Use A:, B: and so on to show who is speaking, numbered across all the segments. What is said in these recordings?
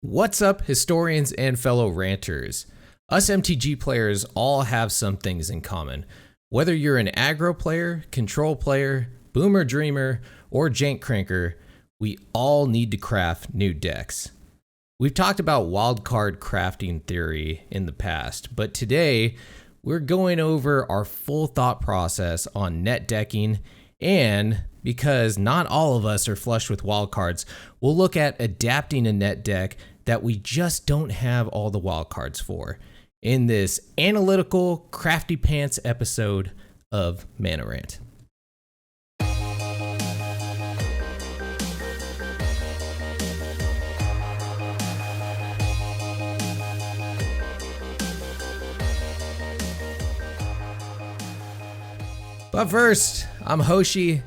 A: What's up, historians and fellow ranters? Us MTG players all have some things in common. Whether you're an aggro player, control player, boomer dreamer, or jank cranker, we all need to craft new decks. We've talked about wildcard crafting theory in the past, but today we're going over our full thought process on net decking, and because not all of us are flush with wildcards, we'll look at adapting a net deck that we just don't have all the wildcards for in this analytical, crafty pants episode of Mana Rant. But first, I'm Hoshi,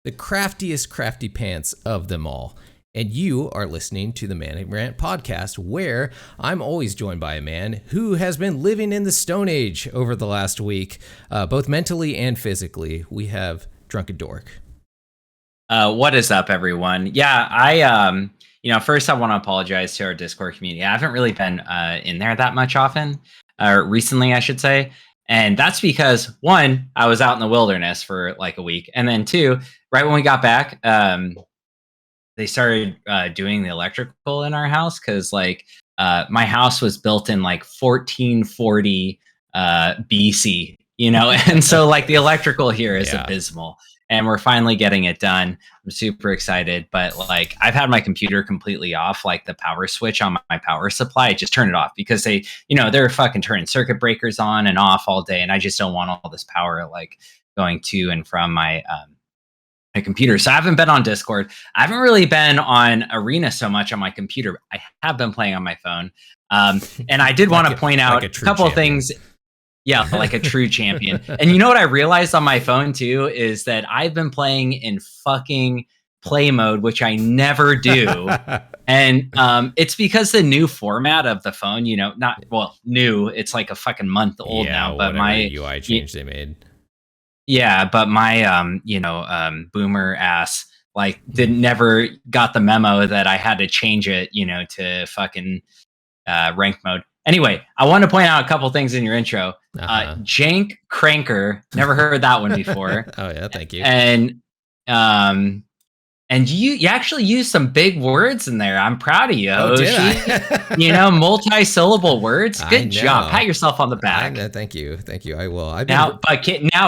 A: the craftiest crafty pants of them all. And you are listening to the Mana Rant podcast, where I'm always joined by a man who has been living in the Stone Age over the last week, both mentally and physically. We have DrunkenDork.
B: What is up, everyone? Yeah, first I want to apologize to our Discord community. I haven't really been in there that much often, recently, I should say. And that's because, one, I was out in the wilderness for like a week. And then two, right when we got back, they started doing the electrical in our house because my house was built in like 1440 BC, and so like the electrical here is abysmal, and we're finally getting it done. I'm super excited, but like I've had my computer completely off, like the power switch on my power supply, I just turn it off because they're fucking turning circuit breakers on and off all day, and I just don't want all this power like going to and from my computer. So I haven't been on Discord. I haven't really been on Arena so much on my computer. I have been playing on my phone. And I did want to point out a couple of things. Yeah, like a true champion. And you know what I realized on my phone too is that I've been playing in fucking play mode, which I never do. And it's because the new format of the phone, new, it's like a fucking month old now, but my
A: UI change they made.
B: Yeah, but my boomer ass never got the memo that I had to change it, to fucking rank mode. Anyway, I want to point out a couple things in your intro. Jank Cranker, never heard that one before.
A: Oh yeah, thank you.
B: And you actually used some big words in there. I'm proud of you, Hoshi.
A: Did I?
B: Multi-syllable words. Good job. Pat yourself on the back.
A: Thank you. I will.
B: Now,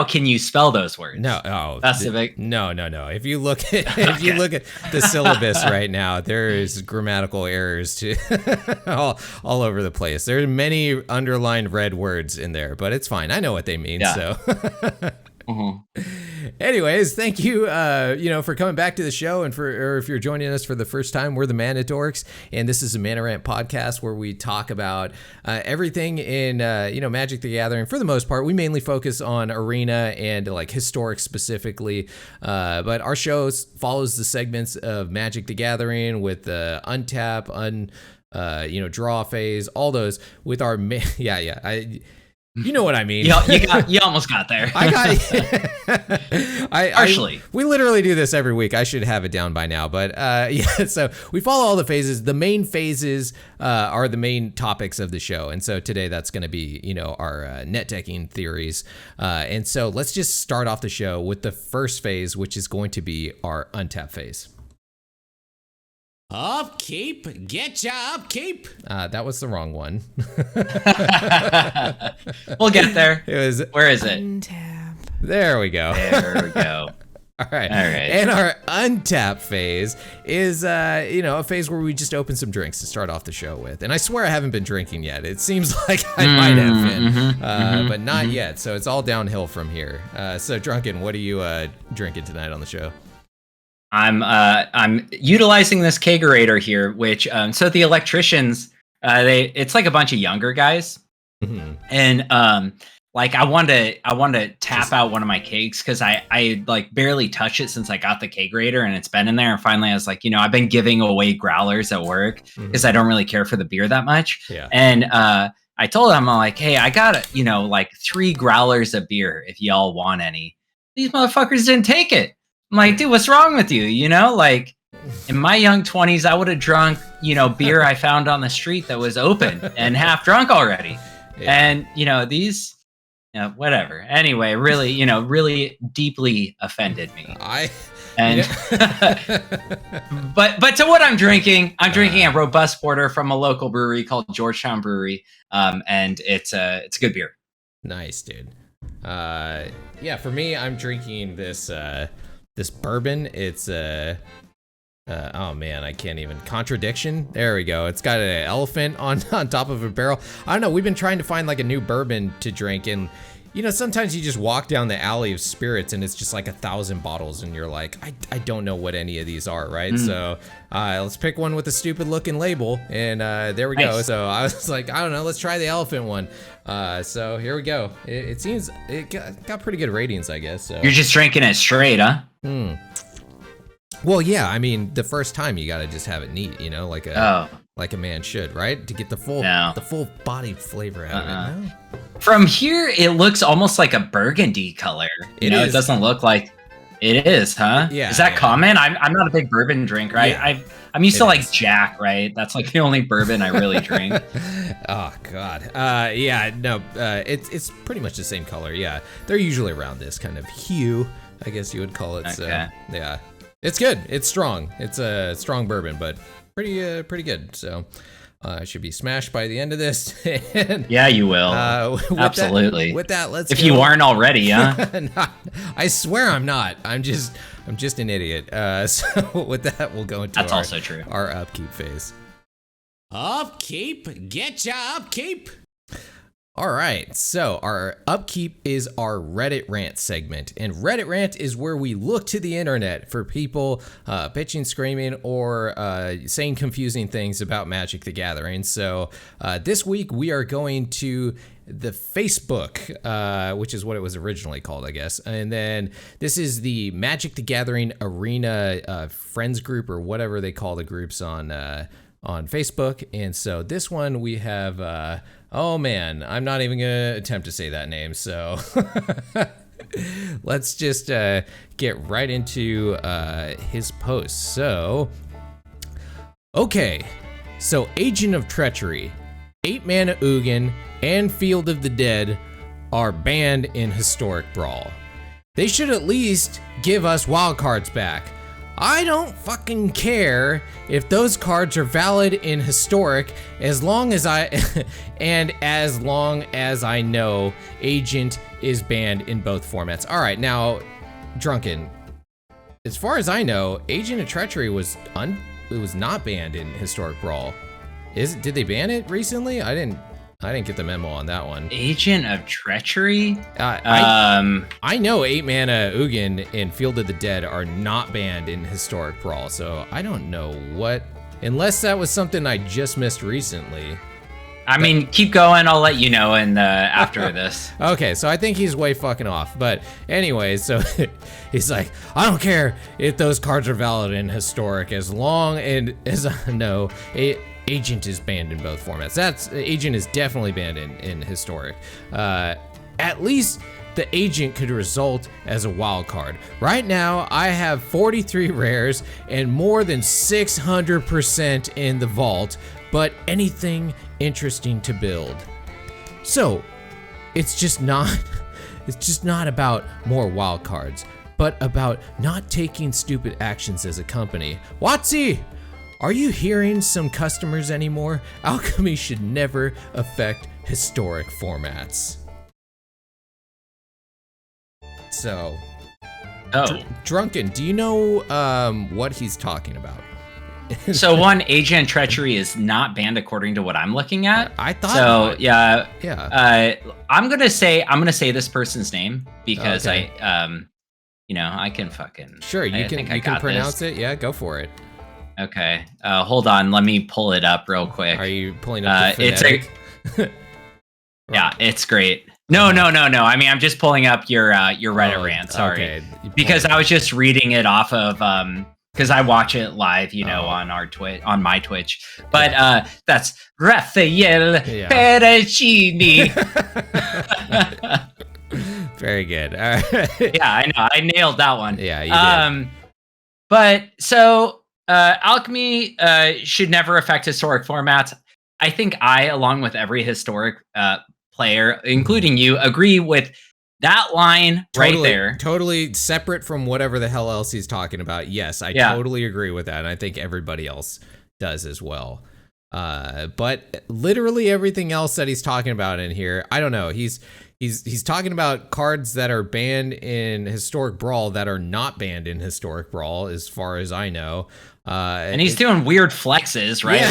B: can you spell those words?
A: No. Oh,
B: that's the big.
A: No. If you look at you look at the syllabus right now, there is grammatical errors to all over the place. There are many underlined red words in there, but it's fine. I know what they mean. Yeah. So. Mm-hmm. Anyways, thank you, for coming back to the show, and or if you're joining us for the first time, we're the Mana Dorks, and this is a Mana Rant podcast where we talk about everything in Magic the Gathering. For the most part, we mainly focus on Arena and like historic specifically, but our show follows the segments of Magic the Gathering with the Untap, draw phase, all those with our you know what I mean.
B: You almost got there.
A: Partially. We literally do this every week. I should have it down by now. But so we follow all the phases. The main phases are the main topics of the show. And so today that's going to be, our net decking theories. And so let's just start off the show with the first phase, which is going to be our untap phase. Upkeep, get ya upkeep. That was the wrong one.
B: We'll get there. Where is it?
C: Untap.
A: There we go. All right. And our untap phase is, a phase where we just open some drinks to start off the show with. And I swear I haven't been drinking yet. It seems like I might have been, but not yet. So it's all downhill from here. So Drunken, what are you drinking tonight on the show?
B: I'm utilizing this kegerator here, which so the electricians, it's like a bunch of younger guys, and I wanted to tap out one of my kegs because I like barely touched it since I got the kegerator, and it's been in there. And finally, I was like, I've been giving away growlers at work because I don't really care for the beer that much.
A: Yeah.
B: And I told them, I'm like, hey, I got 3 growlers of beer if y'all want any. These motherfuckers didn't take it. I'm like, dude, what's wrong with you? in my young 20s, I would have drunk, beer I found on the street that was open and half drunk already. Yeah. And, these, whatever. Anyway, really, really deeply offended me. But to what I'm drinking a robust porter from a local brewery called Georgetown Brewery. And it's a good beer.
A: Nice, dude. Yeah, for me, I'm drinking this bourbon. It's oh man, I can't even. Contradiction. There we go. It's got an elephant on top of a barrel. I don't know. We've been trying to find like a new bourbon to drink, and sometimes you just walk down the alley of spirits and it's just like 1,000 bottles, and you're like, I don't know what any of these are, right? So let's pick one with a stupid looking label, and there we go. So I was like, I don't know, let's try the elephant one. So here we go. It seems it got pretty good ratings, I guess. So.
B: You're just drinking it straight, huh?
A: Well, yeah. I mean, the first time you gotta just have it neat, like a man should, right? To get the full body flavor out of it. No?
B: From here, it looks almost like a burgundy color. It doesn't look like it is, huh?
A: Yeah.
B: Is that common? I'm not a big bourbon drinker. Yeah. I'm used to like Jack, right? That's like the only bourbon I really drink.
A: Oh God. Yeah. No. It's pretty much the same color. Yeah. They're usually around this kind of hue, I guess you would call it. Okay. So yeah. It's good. It's strong. It's a strong bourbon, but pretty good. So I should be smashed by the end of this. And,
B: yeah, you will. Absolutely.
A: With that, let's.
B: If you aren't already, huh?
A: I swear I'm not. I'm just an idiot. So with that, we'll go into
B: also true.
A: Our upkeep phase. Upkeep, get ya upkeep. All right, so our upkeep is our Reddit Rant segment, and Reddit Rant is where we look to the internet for people bitching, screaming, or saying confusing things about Magic the Gathering. So this week we are going to the Facebook, which is what it was originally called, I guess. And then this is the Magic the Gathering Arena Friends group, or whatever they call the groups on Facebook. And so this one we have... oh man, I'm not even gonna attempt to say that name, so let's just get right into his post. So, okay, so Agent of Treachery, 8-mana Ugin, and Field of the Dead are banned in Historic Brawl. They should at least give us wildcards back. I don't fucking care if those cards are valid in Historic as long as I know Agent is banned in both formats. All right, now, Drunken, as far as I know, Agent of Treachery was not banned in Historic Brawl. Did they ban it recently? I didn't get the memo on that one.
B: Agent of Treachery?
A: I know 8-mana Ugin and Field of the Dead are not banned in Historic Brawl, so I don't know what... Unless that was something I just missed recently.
B: I mean, keep going. I'll let you know after this.
A: Okay, so I think he's way fucking off. But anyways, so he's like, I don't care if those cards are valid in Historic as long as I know Agent is banned in both formats. Agent is definitely banned in Historic. At least the Agent could result as a wild card. Right now, I have 43 rares and more than 600% in the vault, but anything interesting to build. So, it's just not about more wild cards, but about not taking stupid actions as a company. Watsy! Are you hearing some customers anymore? Alchemy should never affect Historic formats. So, Drunken, do you know what he's talking about?
B: So one, Agent Treachery is not banned according to what I'm looking at.
A: I thought
B: so.
A: Not.
B: Yeah. I'm gonna say this person's name because okay. I can fucking
A: sure. You can pronounce it. Yeah, go for it.
B: Okay. Hold on. Let me pull it up real quick.
A: Are you pulling up the phonetic?
B: Yeah, it's great. No. I mean, I'm just pulling up your Reddit rant. Sorry, okay. Because I was just reading it off of because I watch it live, on our on my Twitch. But that's Raphael Pericini.
A: Very good. All right.
B: Yeah, I know. I nailed that one.
A: Yeah, you did.
B: But so alchemy should never affect historic formats. I think along with every historic player, including you, agree with that line right there.
A: Totally separate from whatever the hell else he's talking about. Yes, I totally agree with that. And I think everybody else does as well. But literally everything else that he's talking about in here, I don't know. He's talking about cards that are banned in Historic Brawl that are not banned in Historic Brawl, as far as I know.
B: And he's doing weird flexes, right?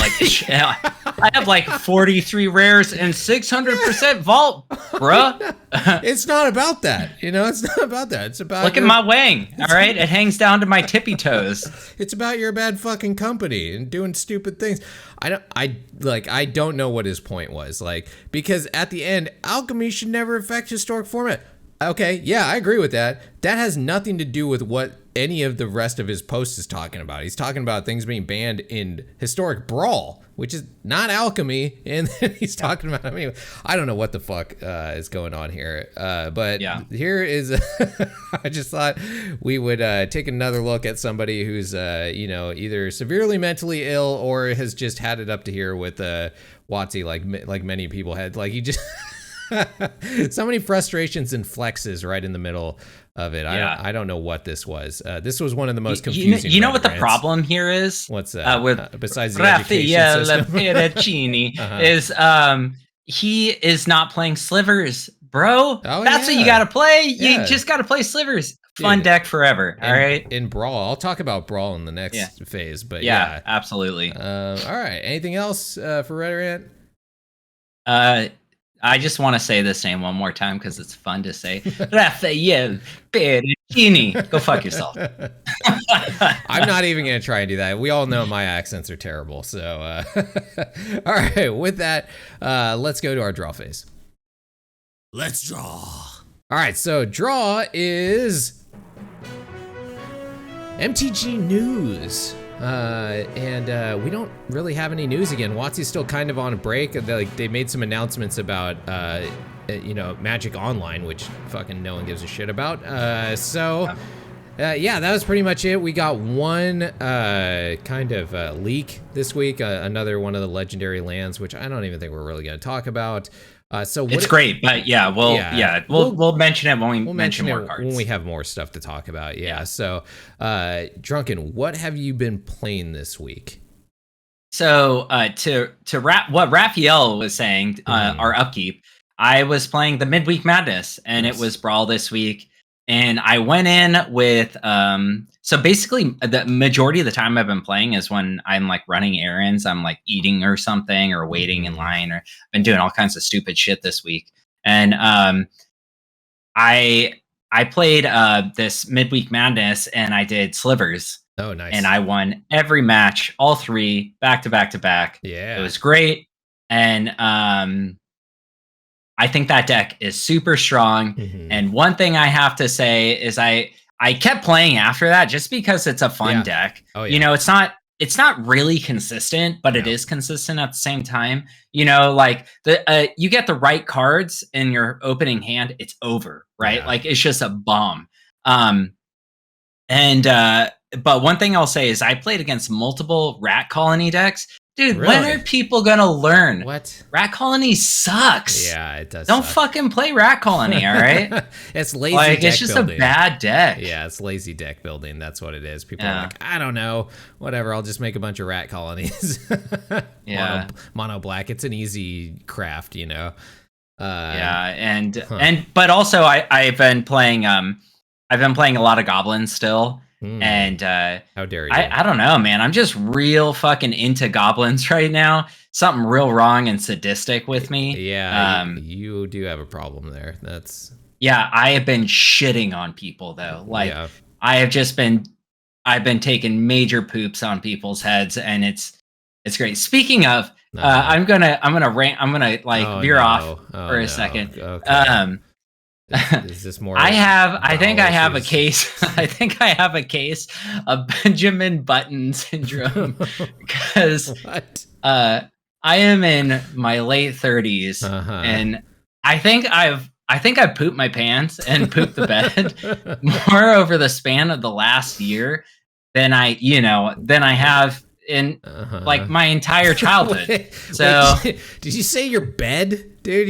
B: Yeah. Like, I have like 43 rares and 600% vault, bruh.
A: It's not about that. It's not about that. It's about
B: look at my wang. All right. It hangs down to my tippy toes.
A: It's about your bad fucking company and doing stupid things. I don't know what his point was, because at the end, alchemy should never affect historic format. Okay, yeah, I agree with that. That has nothing to do with what any of the rest of his posts is talking about. He's talking about things being banned in Historic Brawl, which is not alchemy, and then he's talking about, I don't know what the fuck is going on here. But here is, I just thought we would take another look at somebody who's, either severely mentally ill or has just had it up to here with WotC, like many people had. Like, he just... so many frustrations and flexes right in the middle of it. I don't know what this was. This was one of the most confusing.
B: You know what the problem here is?
A: What's that?
B: With
A: besides the education system?
B: Pericini is he is not playing slivers, bro. That's what you got to play. You just got to play slivers. Fun deck forever. All right.
A: In Brawl, I'll talk about Brawl in the next phase. But
B: absolutely.
A: All right. Anything else for Red Rant?
B: I just want to say this name one more time because it's fun to say. Raphael Pericini. Go fuck yourself.
A: I'm not even going to try and do that. We all know my accents are terrible. So, all right. With that, let's go to our draw phase. Let's draw. All right. So, draw is MTG news. And we don't really have any news again. WotC's still kind of on a break. They made some announcements about, Magic Online, which fucking no one gives a shit about. That was pretty much it. We got one kind of leak this week, another one of the legendary lands, which I don't even think we're really going to talk about.
B: It's great, but we'll mention it when we mention more cards.
A: When we have more stuff to talk about. Yeah. So, Drunken, what have you been playing this week?
B: So, what Raphael was saying, our Upkeep, I was playing the Midweek Madness, and it was Brawl this week. And I went in with, so basically the majority of the time I've been playing is when I'm like running errands, I'm like eating or something or waiting in line, or been doing all kinds of stupid shit this week. And I played this Midweek Madness and I did slivers.
A: Oh, nice.
B: And I won every match, all three, back to back to back.
A: Yeah.
B: It was great. And I think that deck is super strong. Mm-hmm. And one thing I have to say is I kept playing after that just because it's a fun deck.
A: Oh, yeah.
B: It's not really consistent, but it is consistent at the same time. Like you get the right cards in your opening hand, it's over, right? Yeah. Like it's just a bomb. But one thing I'll say is I played against multiple Rat Colony decks. Dude, really? When are people gonna learn?
A: What?
B: Rat Colony sucks.
A: Yeah, it does.
B: Don't
A: suck.
B: Fucking play Rat Colony, all right?
A: It's lazy deck
B: it's just
A: building.
B: A bad deck.
A: Yeah, it's lazy deck building. That's what it is. People are like, I don't know, whatever. I'll just make a bunch of Rat Colonies. Mono black. It's an easy craft,
B: but also I've been playing a lot of Goblins still. And
A: how dare you?
B: I don't know, man. I'm just real fucking into goblins right now. Something real wrong and sadistic with me.
A: Yeah, you do have a problem there.
B: I have been shitting on people though. I've been taking major poops on people's heads, and it's great. Speaking of, I'm gonna veer off for a second.
A: Okay. Is this more?
B: I think I have a case. I think I have a case of Benjamin Button syndrome because I am in my late 30s, and I think I've pooped my pants and pooped the bed more over the span of the last year than I have in like my entire childhood.
A: Wait, did you say your bed, dude?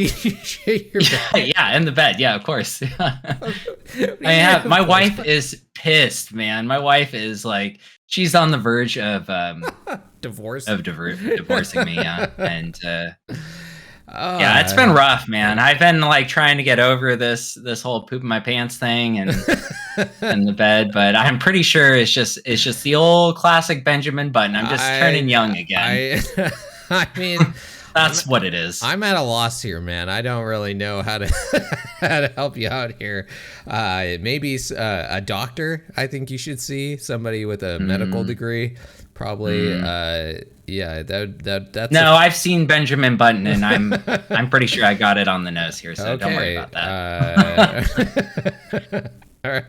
A: Your bed?
B: Yeah, in the bed. Yeah, of course. My wife is pissed, man. My wife is like, she's on the verge of divorcing me. Yeah, and yeah, it's been rough, man. I've been like trying to get over this whole poop in my pants thing and in the bed, but I'm pretty sure it's just the old classic Benjamin Button. I'm just turning young again.
A: I mean,
B: that's what it is.
A: I'm at a loss here, man. I don't really know how to help you out here. Maybe a doctor. I think you should see somebody with a medical degree. Probably. Yeah. That's.
B: No, I've seen Benjamin Button, and I'm pretty sure I got it on the nose here. So don't worry about that.
A: All right.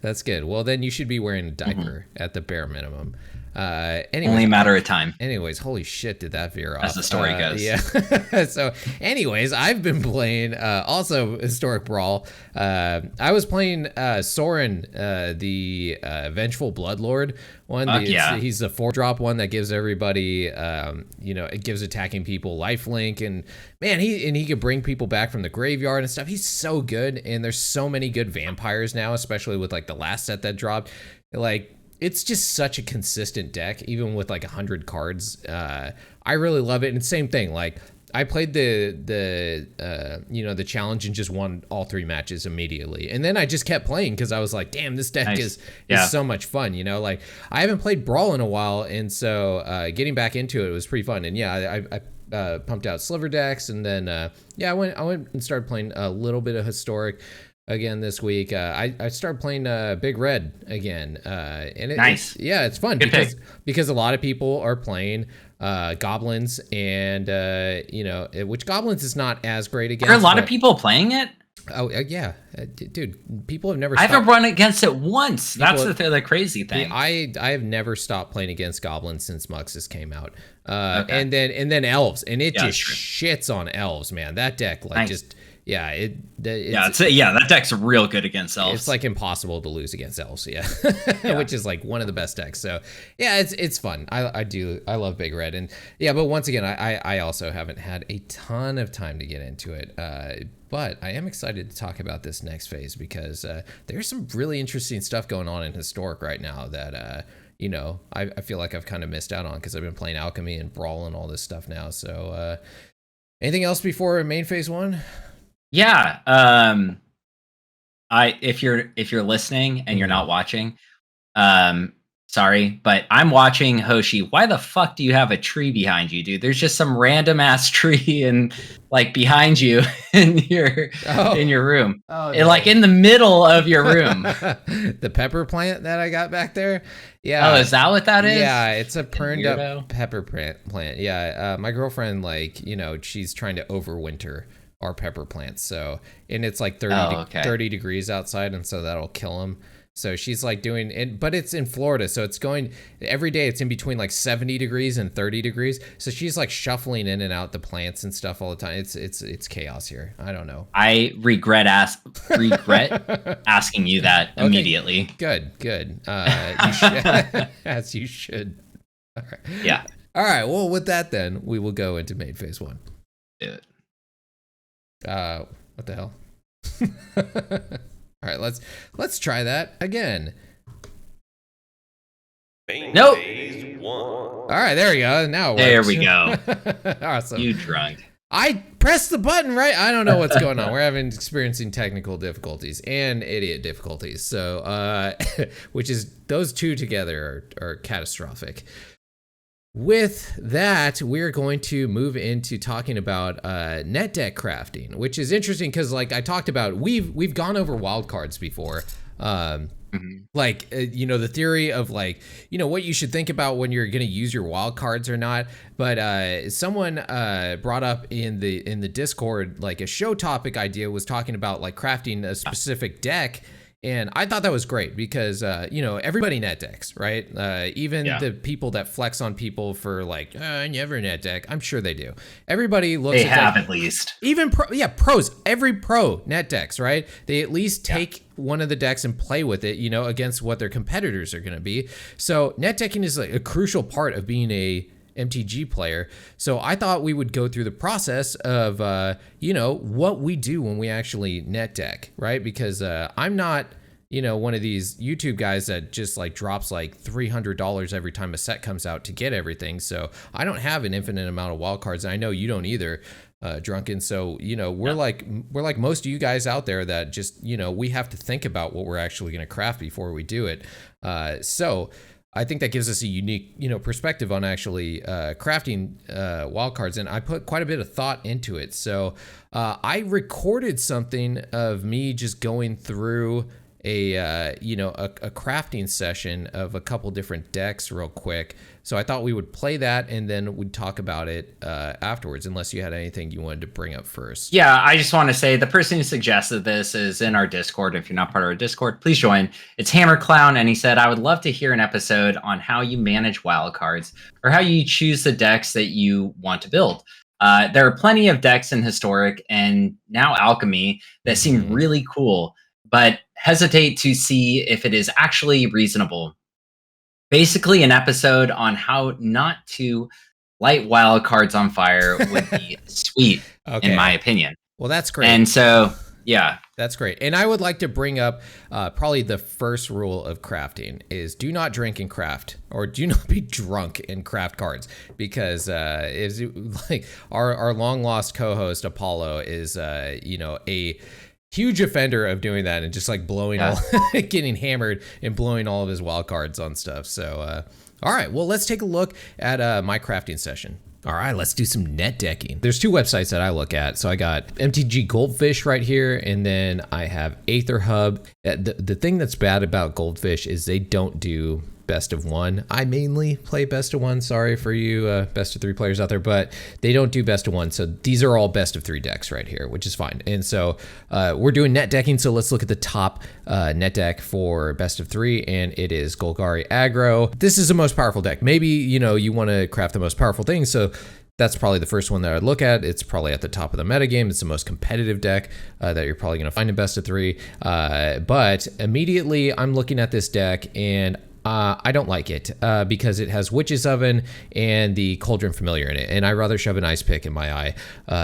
A: That's good. Well, then you should be wearing a diaper at the bare minimum. Anyway,
B: only a matter of time.
A: Anyways, holy shit, did that veer off?
B: As the story goes.
A: Yeah. So, anyways, I've been playing also Historic Brawl. I was playing Soren, the Vengeful Bloodlord one. He's the 4-drop one that gives everybody, it gives attacking people lifelink, and man, he could bring people back from the graveyard and stuff. He's so good, and there's so many good vampires now, especially with like the last set that dropped. Like, it's just such a consistent deck, even with like 100 cards. I really love it. And same thing, like I played the challenge and just won all 3 matches immediately. And then I just kept playing because I was like, damn, this deck is so much fun. Like I haven't played Brawl in a while, and so getting back into it was pretty fun. And yeah, I pumped out Sliver decks, and then I went and started playing a little bit of Historic again this week. I started playing Big Red again, and it's fun because a lot of people are playing goblins, and which goblins is not as great against.
B: Are a lot of people playing it?
A: Oh yeah, dude. People have never.
B: I haven't run against it once. That's the crazy thing.
A: I have never stopped playing against goblins since Muxus came out, and then elves, and it just shits on elves, man. That deck just. Yeah, that deck's real good against elves. It's like impossible to lose against elves, which is like one of the best decks. So yeah, it's fun. I love Big Red, and but once again, I also haven't had a ton of time to get into it. But I am excited to talk about this next phase because there's some really interesting stuff going on in Historic right now that I feel like I've kind of missed out on because I've been playing Alchemy and Brawl and all this stuff now. So anything else before main phase 1?
B: Yeah. If you're listening and you're not watching, sorry, but I'm watching Hoshi. Why the fuck do you have a tree behind you, dude? There's just some random ass tree and like behind you in your room. Oh, no. Like in the middle of your room.
A: The pepper plant that I got back there. Yeah.
B: Oh, is that what that is?
A: Yeah, it's a perned up pepper plant. Yeah. My girlfriend, she's trying to overwinter our pepper plants, and it's like 30 degrees outside, and so that'll kill them. So she's like doing it, but it's in Florida, so it's going every day. It's in between like 70 degrees and 30 degrees. So she's like shuffling in and out the plants and stuff all the time. It's chaos here. I don't know.
B: I regret asking you that immediately.
A: Good. You should, as you should. All right.
B: Yeah.
A: All right. Well, with that, then we will go into main phase 1.
B: Do it.
A: What the hell? All right, let's try that again.
B: Nope.
A: All right, there we go. Now it works.
B: There we go.
A: Awesome.
B: You drunk.
A: I pressed the button right. I don't know what's going on. We're experiencing technical difficulties and idiot difficulties. So, which is those two together are catastrophic. With that, we're going to move into talking about net deck crafting, which is interesting because, like I talked about, we've gone over wildcards before. Like, the theory of like, what you should think about when you're going to use your wildcards or not. But someone brought up in the Discord, like a show topic idea was talking about like crafting a specific deck. And I thought that was great because, everybody net decks, right? Even the people that flex on people for like, I never net deck. I'm sure they do. Everybody looks
B: at least.
A: Even pros. Every pro net decks, right? They at least take one of the decks and play with it, against what their competitors are going to be. So net decking is like a crucial part of being a MTG player. So I thought we would go through the process of, what we do when we actually net deck, right? Because I'm not, one of these YouTube guys that just like drops like $300 every time a set comes out to get everything. So I don't have an infinite amount of wild cards. And I know you don't either, Drunken. So, we're like most of you guys out there that just, we have to think about what we're actually going to craft before we do it. So I think that gives us a unique, perspective on actually crafting wildcards, and I put quite a bit of thought into it. So I recorded something of me just going through a crafting session of a couple different decks real quick. So I thought we would play that and then we'd talk about it afterwards, unless you had anything you wanted to bring up first.
B: Yeah, I just want to say the person who suggested this is in our Discord. If you're not part of our Discord, please join. It's Hammer Clown, and he said, I would love to hear an episode on how you manage wildcards or how you choose the decks that you want to build. There are plenty of decks in Historic and now Alchemy that seem really cool, but hesitate to see if it is actually reasonable. Basically, an episode on how not to light wild cards on fire would be sweet, in my opinion.
A: Well, that's great.
B: And so, yeah.
A: That's great. And I would like to bring up probably the first rule of crafting is do not drink and craft, or do not be drunk and craft cards, because is like our long lost co-host Apollo is a huge offender of doing that and just like blowing getting hammered and blowing all of his wild cards on stuff. So, all right, well, let's take a look at my crafting session. All right, let's do some net decking. There's two websites that I look at. So I got MTG Goldfish right here, and then I have Aether Hub. The thing that's bad about Goldfish is they don't do best of one. I mainly play best of one. Sorry for you best of three players out there, but they don't do best of one. So these are all best of three decks right here, which is fine. And so we're doing net decking. So let's look at the top net deck for best of three, and it is Golgari Aggro. This is the most powerful deck. Maybe, you want to craft the most powerful thing. So that's probably the first one that I'd look at. It's probably at the top of the metagame. It's the most competitive deck that you're probably going to find in best of three. But immediately I'm looking at this deck and I don't like it because it has Witch's Oven and the Cauldron Familiar in it, and I'd rather shove an Ice Pick in my eye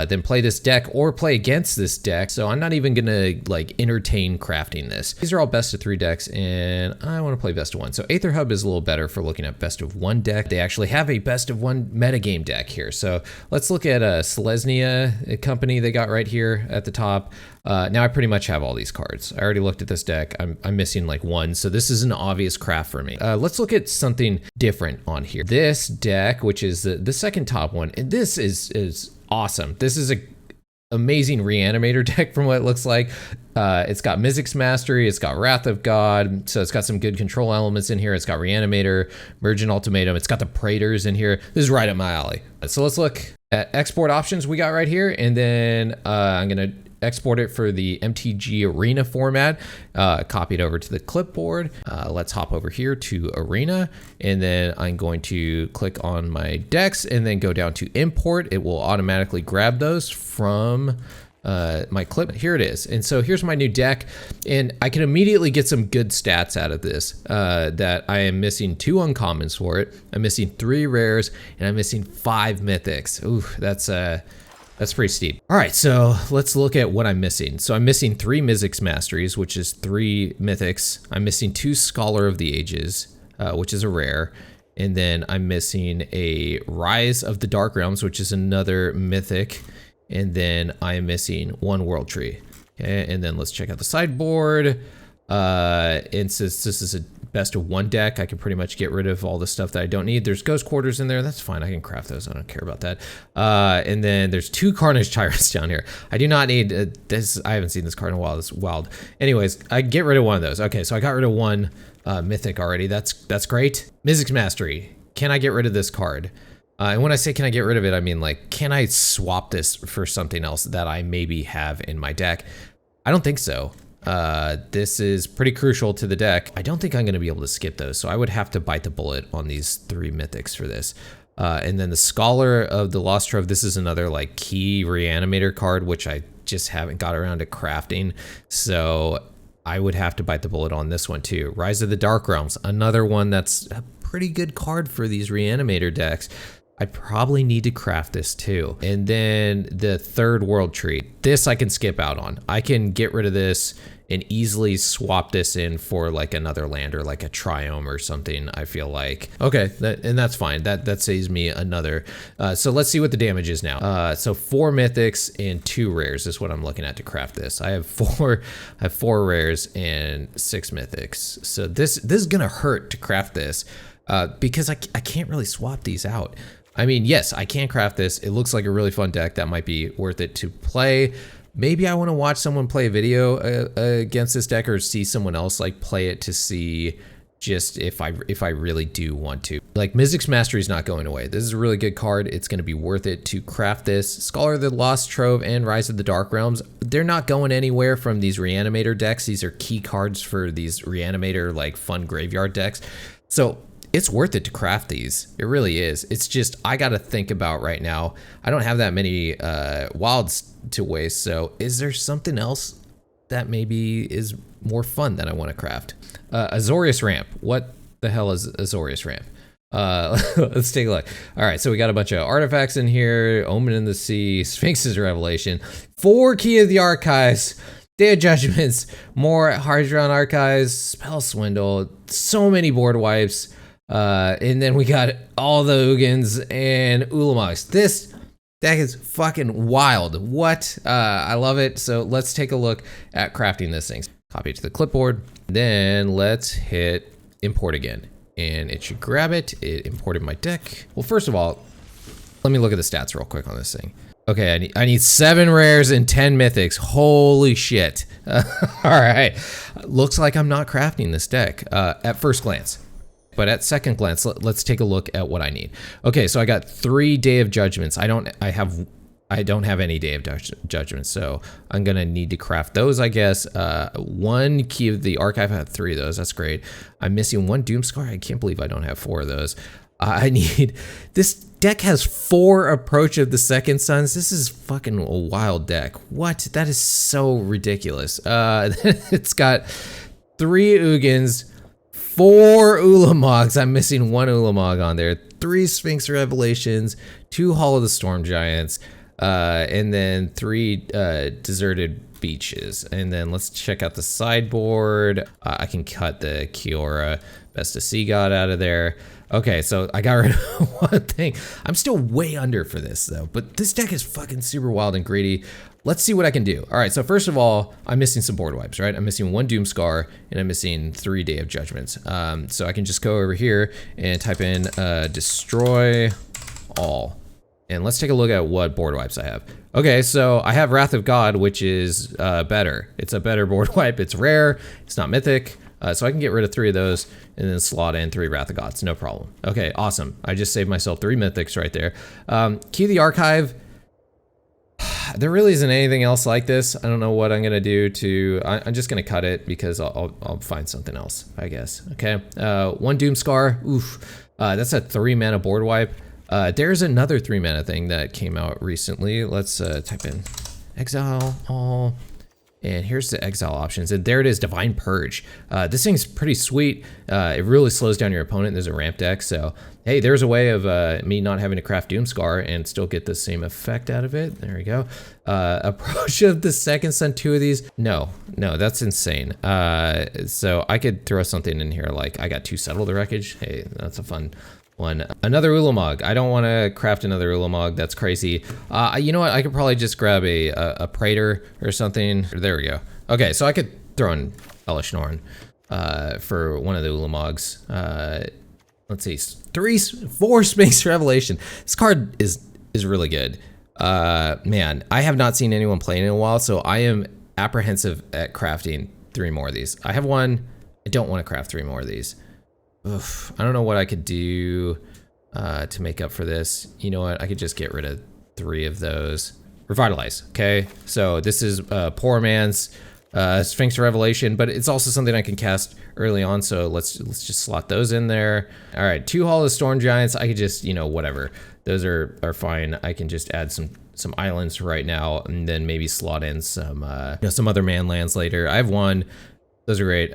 A: than play this deck or play against this deck. So I'm not even gonna like entertain crafting this. These are all best of three decks, and I want to play best of one. So Aether Hub is a little better for looking at best of one deck. They actually have a best of one metagame deck here. So let's look at Selesnya company they got right here at the top. Now I pretty much have all these cards. I already looked at this deck. I'm missing like one, so this is an obvious craft for me. Let's look at something different on here. This deck, which is the second top one, and this is awesome. This is a amazing reanimator deck from what it looks like. It's got Mizzix Mastery, it's got Wrath of God, so it's got some good control elements in here. It's got Reanimator, Mergent Ultimatum, it's got the Praetors in here. This is right up my alley. So let's look at export options we got right here, and then I'm gonna export it for the MTG Arena format, copy it over to the clipboard. Let's hop over here to Arena, and then I'm going to click on my decks and then go down to import. It will automatically grab those from my clip. Here it is. And so here's my new deck, and I can immediately get some good stats out of this, that I am missing 2 uncommons for it. I'm missing 3 rares, and I'm missing 5 mythics. Ooh, that's pretty steep. All right, so let's look at what I'm missing. So I'm missing 3 Mizzix Masteries, which is 3 mythics. I'm missing 2 Scholar of the Ages, which is a rare. And then I'm missing a Rise of the Dark Realms, which is another mythic. And then I am missing 1 World Tree. Okay, and then let's check out the sideboard. And since this is a best of one deck, I can pretty much get rid of all the stuff that I don't need. There's Ghost Quarters in there. That's fine. I can craft those. I don't care about that. And then there's 2 Carnage Tyrants down here. I do not need this. I haven't seen this card in a while. This is wild. Anyways, I get rid of one of those. Okay, so I got rid of 1 mythic already. That's great. Mizzix Mastery. Can I get rid of this card? And when I say can I get rid of it, I mean like, can I swap this for something else that I maybe have in my deck? I don't think so. This is pretty crucial to the deck. I don't think I'm going to be able to skip those, so I would have to bite the bullet on these 3 mythics for this. And then the Scholar of the Lost Trove, this is another like key reanimator card, which I just haven't got around to crafting. So I would have to bite the bullet on this one too. Rise of the Dark Realms, another one that's a pretty good card for these reanimator decks. I probably need to craft this too. And then the Third World Tree. This I can skip out on. I can get rid of this and easily swap this in for like another land or like a Triome or something, I feel like. Okay, and that's fine. That saves me another. So let's see what the damage is now. So 4 mythics and 2 rares is what I'm looking at to craft this. I have 4 rares and 6 mythics. So this is gonna hurt to craft this because I can't really swap these out. I mean, yes, I can craft this. It looks like a really fun deck that might be worth it to play. Maybe I want to watch someone play a video against this deck or see someone else like play it to see just if I really do want to. Like Mizzix Mastery is not going away. This is a really good card. It's going to be worth it to craft this. Scholar of the Lost Trove and Rise of the Dark Realms, they're not going anywhere from these Reanimator decks. These are key cards for these Reanimator like fun graveyard decks. So it's worth it to craft these. It really is. It's just, I got to think about right now. I don't have that many wilds to waste. So is there something else that maybe is more fun that I want to craft? Azorius Ramp. What the hell is Azorius Ramp? Let's take a look. All right, so we got a bunch of artifacts in here. Omen in the Sea, Sphinx's Revelation, 4 Key of the Archives, Day of Judgments, more Hydron Archives, Spell Swindle, so many board wipes. And then we got all the Ugins and Ulamogs. This deck is fucking wild. What? I love it. So let's take a look at crafting this thing. Copy it to the clipboard. Then let's hit import again. And it should grab it. It imported my deck. Well, first of all, let me look at the stats real quick on this thing. Okay, I need 7 rares and 10 mythics. Holy shit. All right. Looks like I'm not crafting this deck at first glance. But at second glance, let's take a look at what I need. Okay, so I got 3 Day of Judgments. I don't have any Day of Judgments, so I'm gonna need to craft those, I guess. 1 Key of the Archive. I have 3 of those. That's great. I'm missing 1 Doomscar. I can't believe I don't have 4 of those. I need. This deck has 4 Approach of the Second Sons. This is fucking a wild deck. What? That is so ridiculous. It's got 3 Ugins. 4 Ulamogs. I'm missing 1 Ulamog on there. 3 Sphinx Revelations, 2 Hall of the Storm Giants, and then 3 Deserted Beaches. And then let's check out the sideboard. I can cut the Kiora Best of Sea God out of there. Okay, so I got rid of 1 thing. I'm still way under for this though, but this deck is fucking super wild and greedy. Let's see what I can do. All right, so first of all, I'm missing some board wipes, right? I'm missing 1 Doomscar and I'm missing 3 Day of Judgments. So I can just go over here and type in destroy all. And let's take a look at what board wipes I have. Okay, so I have Wrath of God, which is better. It's a better board wipe. It's rare, it's not mythic. So I can get rid of 3 of those and then slot in 3 Wrath of Gods, no problem. Okay, awesome. I just saved myself 3 mythics right there. Key of the Archive. There really isn't anything else like this. I don't know what I'm gonna do to. I'm just gonna cut it because I'll find something else, I guess. Okay, 1 Doomscar. Oof, that's a 3 mana board wipe. There's another 3 mana thing that came out recently. Let's type in exile all. And here's the exile options, and there it is, Divine Purge. This thing's pretty sweet. It really slows down your opponent. There's a ramp deck, so hey, there's a way of me not having to craft Doomscar and still get the same effect out of it. There we go. Approach of the Second Son, 2 of these. No, that's insane. So I could throw something in here like I got 2 Settle the Wreckage. Hey, that's a fun one. Another Ulamog. I don't want to craft another Ulamog. That's crazy. You know what? I could probably just grab a Praetor or something. There we go. Okay, so I could throw in Elish Norn for 1 of the Ulamogs. Let's see, 4 Sphinx Revelation. This card is really good. Man, I have not seen anyone playing in a while, so I am apprehensive at crafting 3 more of these. I have 1. I don't want to craft 3 more of these. Oof, I don't know what I could do to make up for this. You know what? I could just get rid of 3 of those. Revitalize, okay? So this is poor man's Sphinx Revelation, but it's also something I can cast early on, so let's just slot those in there. All right, 2 Hollow Storm Giants, I could just, whatever. Those are fine. I can just add some islands right now, and then maybe slot in some other man lands later. I have 1. Those are great.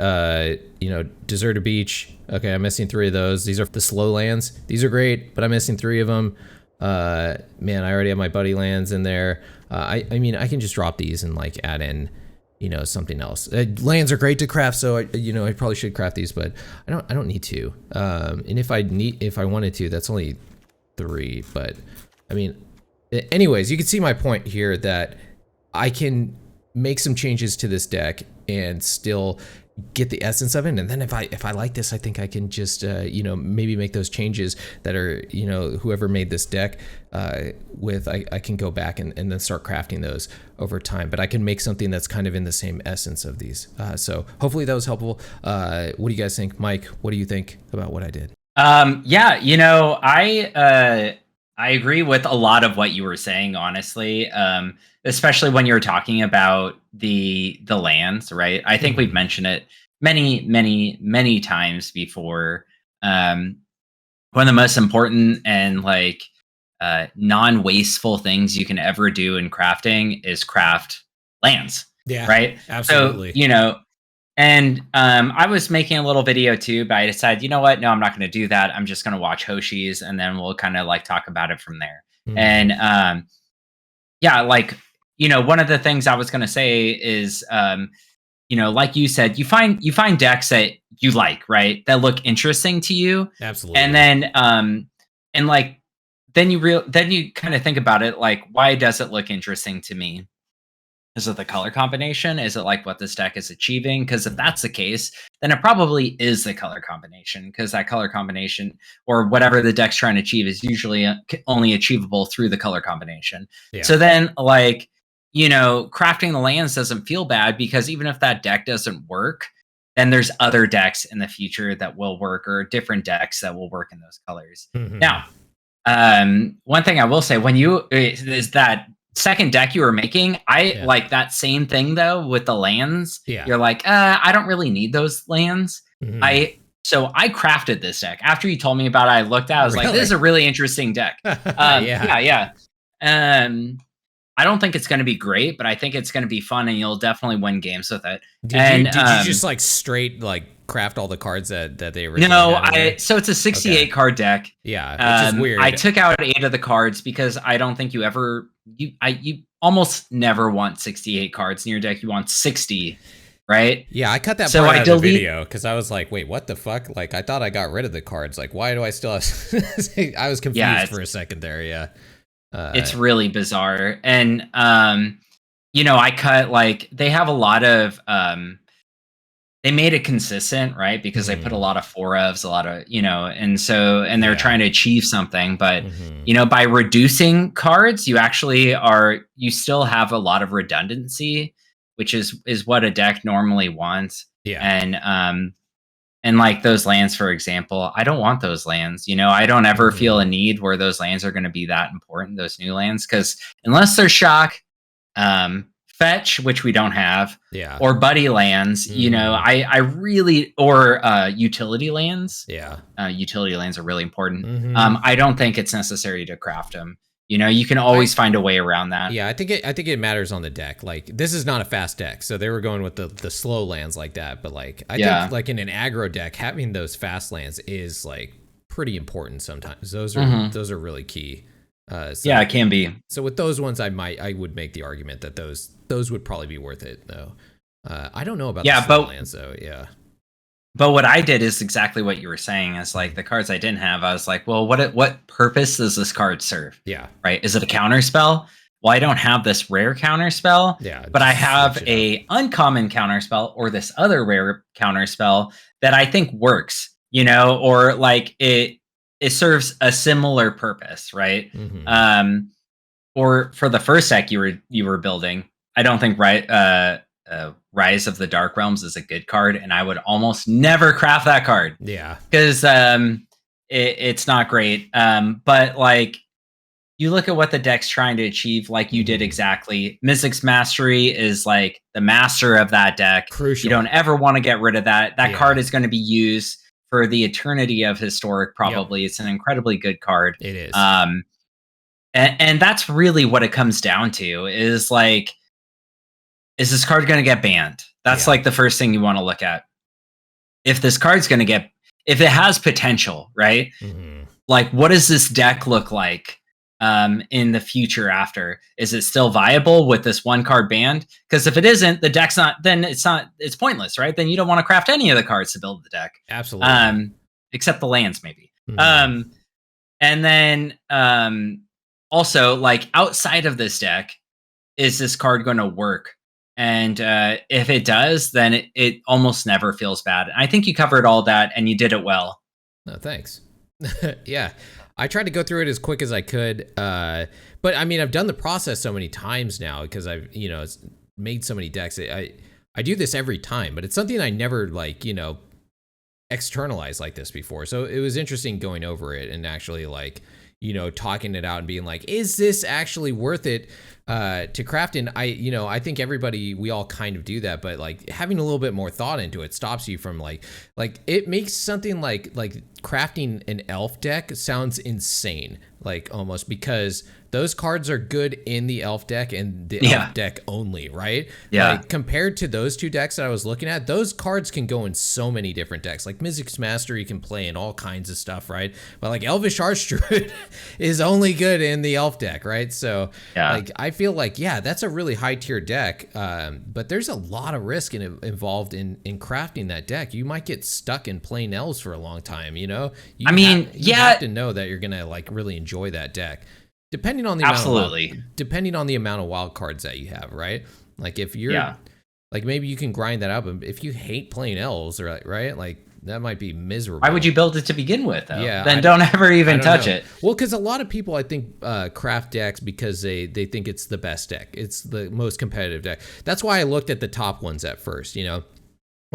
A: Deserted Beach. Okay, I'm missing 3 of those. These are the slow lands. These are great, but I'm missing 3 of them. Man, I already have my buddy lands in there. I mean, I can just drop these and like add in, something else. Lands are great to craft, so I probably should craft these, but I don't need to. And if I wanted to, that's only 3. But I mean, anyways, you can see my point here that I can make some changes to this deck and still get the essence of it. And then if I like this, I think I can just maybe make those changes that are whoever made this deck I can go back and then start crafting those over time. But I can make something that's kind of in the same essence of these. So hopefully that was helpful. What do you guys think? Mike, what do you think about what I did?
B: I agree with a lot of what you were saying, honestly. Especially when you're talking about the lands, right? I think we've mentioned it many times before. One of the most important and non-wasteful things you can ever do in crafting is craft lands.
A: Yeah,
B: right.
A: Absolutely.
B: So, and I was making a little video too, but I decided, no, I'm not going to do that. I'm just going to watch Hoshi's, and then we'll kind of talk about it from there. And one of the things I was going to say is, like you said, you find decks that you like, right? That look interesting to you.
A: Absolutely.
B: And then, then you kind of think about it, why does it look interesting to me? Is it the color combination? Is it what this deck is achieving? Because if that's the case, then it probably is the color combination, because that color combination or whatever the deck's trying to achieve is usually only achievable through the color combination. Yeah. So then crafting the lands doesn't feel bad, because even if that deck doesn't work, then there's other decks in the future that will work, or different decks that will work in those colors. Now, one thing I will say, when is that second deck you were making, like that same thing though with the lands. Yeah. You're I don't really need those lands. So I crafted this deck after you told me about it. I looked at it, I was this is a really interesting deck. Yeah. I don't think it's going to be great, but I think it's going to be fun, and you'll definitely win games with it.
A: Did you just straight craft all the cards that they originally had?
B: So it's a 68 card deck.
A: Yeah, which is weird.
B: I took out 8 of the cards because I don't think you almost never want 68 cards in your deck. You want 60, right?
A: Yeah, I cut that part out of the video because I was like, wait, what the fuck? I thought I got rid of the cards. Why do I still have... I was confused for a second there, yeah.
B: It's really bizarre. And, I cut, they have a lot of... they made it consistent, right? Because they put a lot of 4-ofs, a lot of, and they're trying to achieve something. But, by reducing cards, you still have a lot of redundancy, which is what a deck normally wants.
A: Yeah.
B: And those lands, for example, I don't want those lands. I don't ever feel a need where those lands are going to be that important, those new lands, because unless they're shock, fetch, which we don't have, or buddy lands, I really, or utility lands.
A: Yeah.
B: Utility lands are really important. I don't think it's necessary to craft them. You can always find a way around that.
A: Yeah, I think it matters on the deck. This is not a fast deck, so they were going with the slow lands like that. But I think in an aggro deck, having those fast lands is pretty important sometimes. Those are really key.
B: It can be.
A: So with those ones, I would make the argument that those would probably be worth it though. I don't know about the slow lands though. Yeah.
B: But what I did is exactly what you were saying. Is the cards I didn't have, I was well, what purpose does this card serve?
A: Yeah.
B: Right. Is it a counter spell? Well, I don't have this rare counter spell.
A: Yeah.
B: But I have a uncommon counter spell, or this other rare counter spell that I think works, or it serves a similar purpose, right? Or for the first deck you were building, I don't think Rise of the Dark Realms is a good card, and I would almost never craft that card.
A: Yeah,
B: because it's not great. But you look at what the deck's trying to achieve, like you did exactly. Mystic's Mastery is like the master of that deck.
A: Crucial.
B: You don't ever want to get rid of that. That
A: Yeah.
B: card is going to be used for the eternity of Historic, probably. Yep. It's an incredibly good card.
A: It is.
B: And that's really what it comes down to, is like, is this card going to get banned? That's like the first thing you want to look at. If this card's going to get, if it has potential, right? Like, what does this deck look like in the future after? Is it still viable with this one card banned? Because if it isn't, the deck's not, then it's pointless, right? Then you don't want to craft any of the cards to build the deck.
A: Absolutely.
B: Except the lands, maybe. And then also, like, outside of this deck, is this card going to work? And if it does, then it almost never feels bad. I think you covered all that, and you did it well.
A: No, thanks. Yeah, I tried to go through it as quick as I could, but I mean, I've done the process so many times now because I've made so many decks. I do this every time, but it's something I never externalized like this before. So it was interesting going over it and actually talking it out and being like, is this actually worth it to craft? And I think we all kind of do that, but like having a little bit more thought into it stops you from like it makes something like crafting an elf deck sounds insane, like almost, because those cards are good in the elf deck and the elf deck only, right?
B: Yeah.
A: Like compared to those two decks that I was looking at, those cards can go in so many different decks. Like Mystic's Mastery can play in all kinds of stuff, right? But like Elvish Archdruid is only good in the elf deck, right? So like I feel like, that's a really high tier deck, but there's a lot of risk involved in crafting that deck. You might get stuck in playing elves for a long time, you have to know that you're gonna like really enjoy that deck. Depending on the amount of wild cards that you have, right? Like if you're like, maybe you can grind that up. And if you hate playing elves, right? Like that might be miserable.
B: Why would you build it to begin with, though?
A: Yeah,
B: then don't ever even touch it.
A: Well, because a lot of people, I think, craft decks because they think it's the best deck. It's the most competitive deck. That's why I looked at the top ones at first, Well,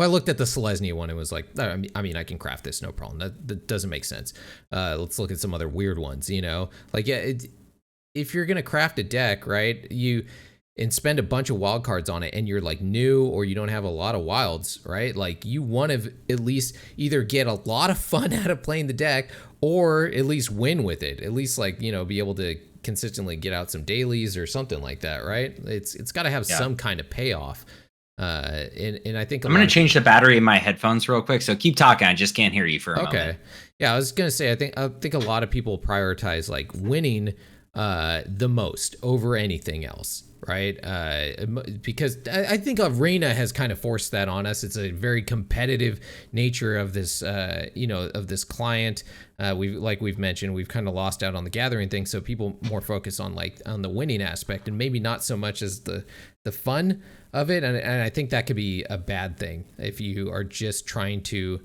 A: I looked at the Selesnya one and was like, I mean, I can craft this, no problem. That doesn't make sense. Let's look at some other weird ones, Like, if you're going to craft a deck, right, and spend a bunch of wild cards on it and you're like new or you don't have a lot of wilds, right? Like you want to at least either get a lot of fun out of playing the deck or at least win with it. At least be able to consistently get out some dailies or something like that, right? It's got to have some kind of payoff. And I think
B: I'm going to change the battery in my headphones real quick. So keep talking. I just can't hear you for a moment.
A: Yeah, I was going to say, I think a lot of people prioritize like winning the most over anything else, right? Because I think Arena has kind of forced that on us. It's a very competitive nature of this, of this client. We've mentioned, we've kind of lost out on the gathering thing, so people more focus on the winning aspect and maybe not so much as the fun of it. And I think that could be a bad thing if you are just trying to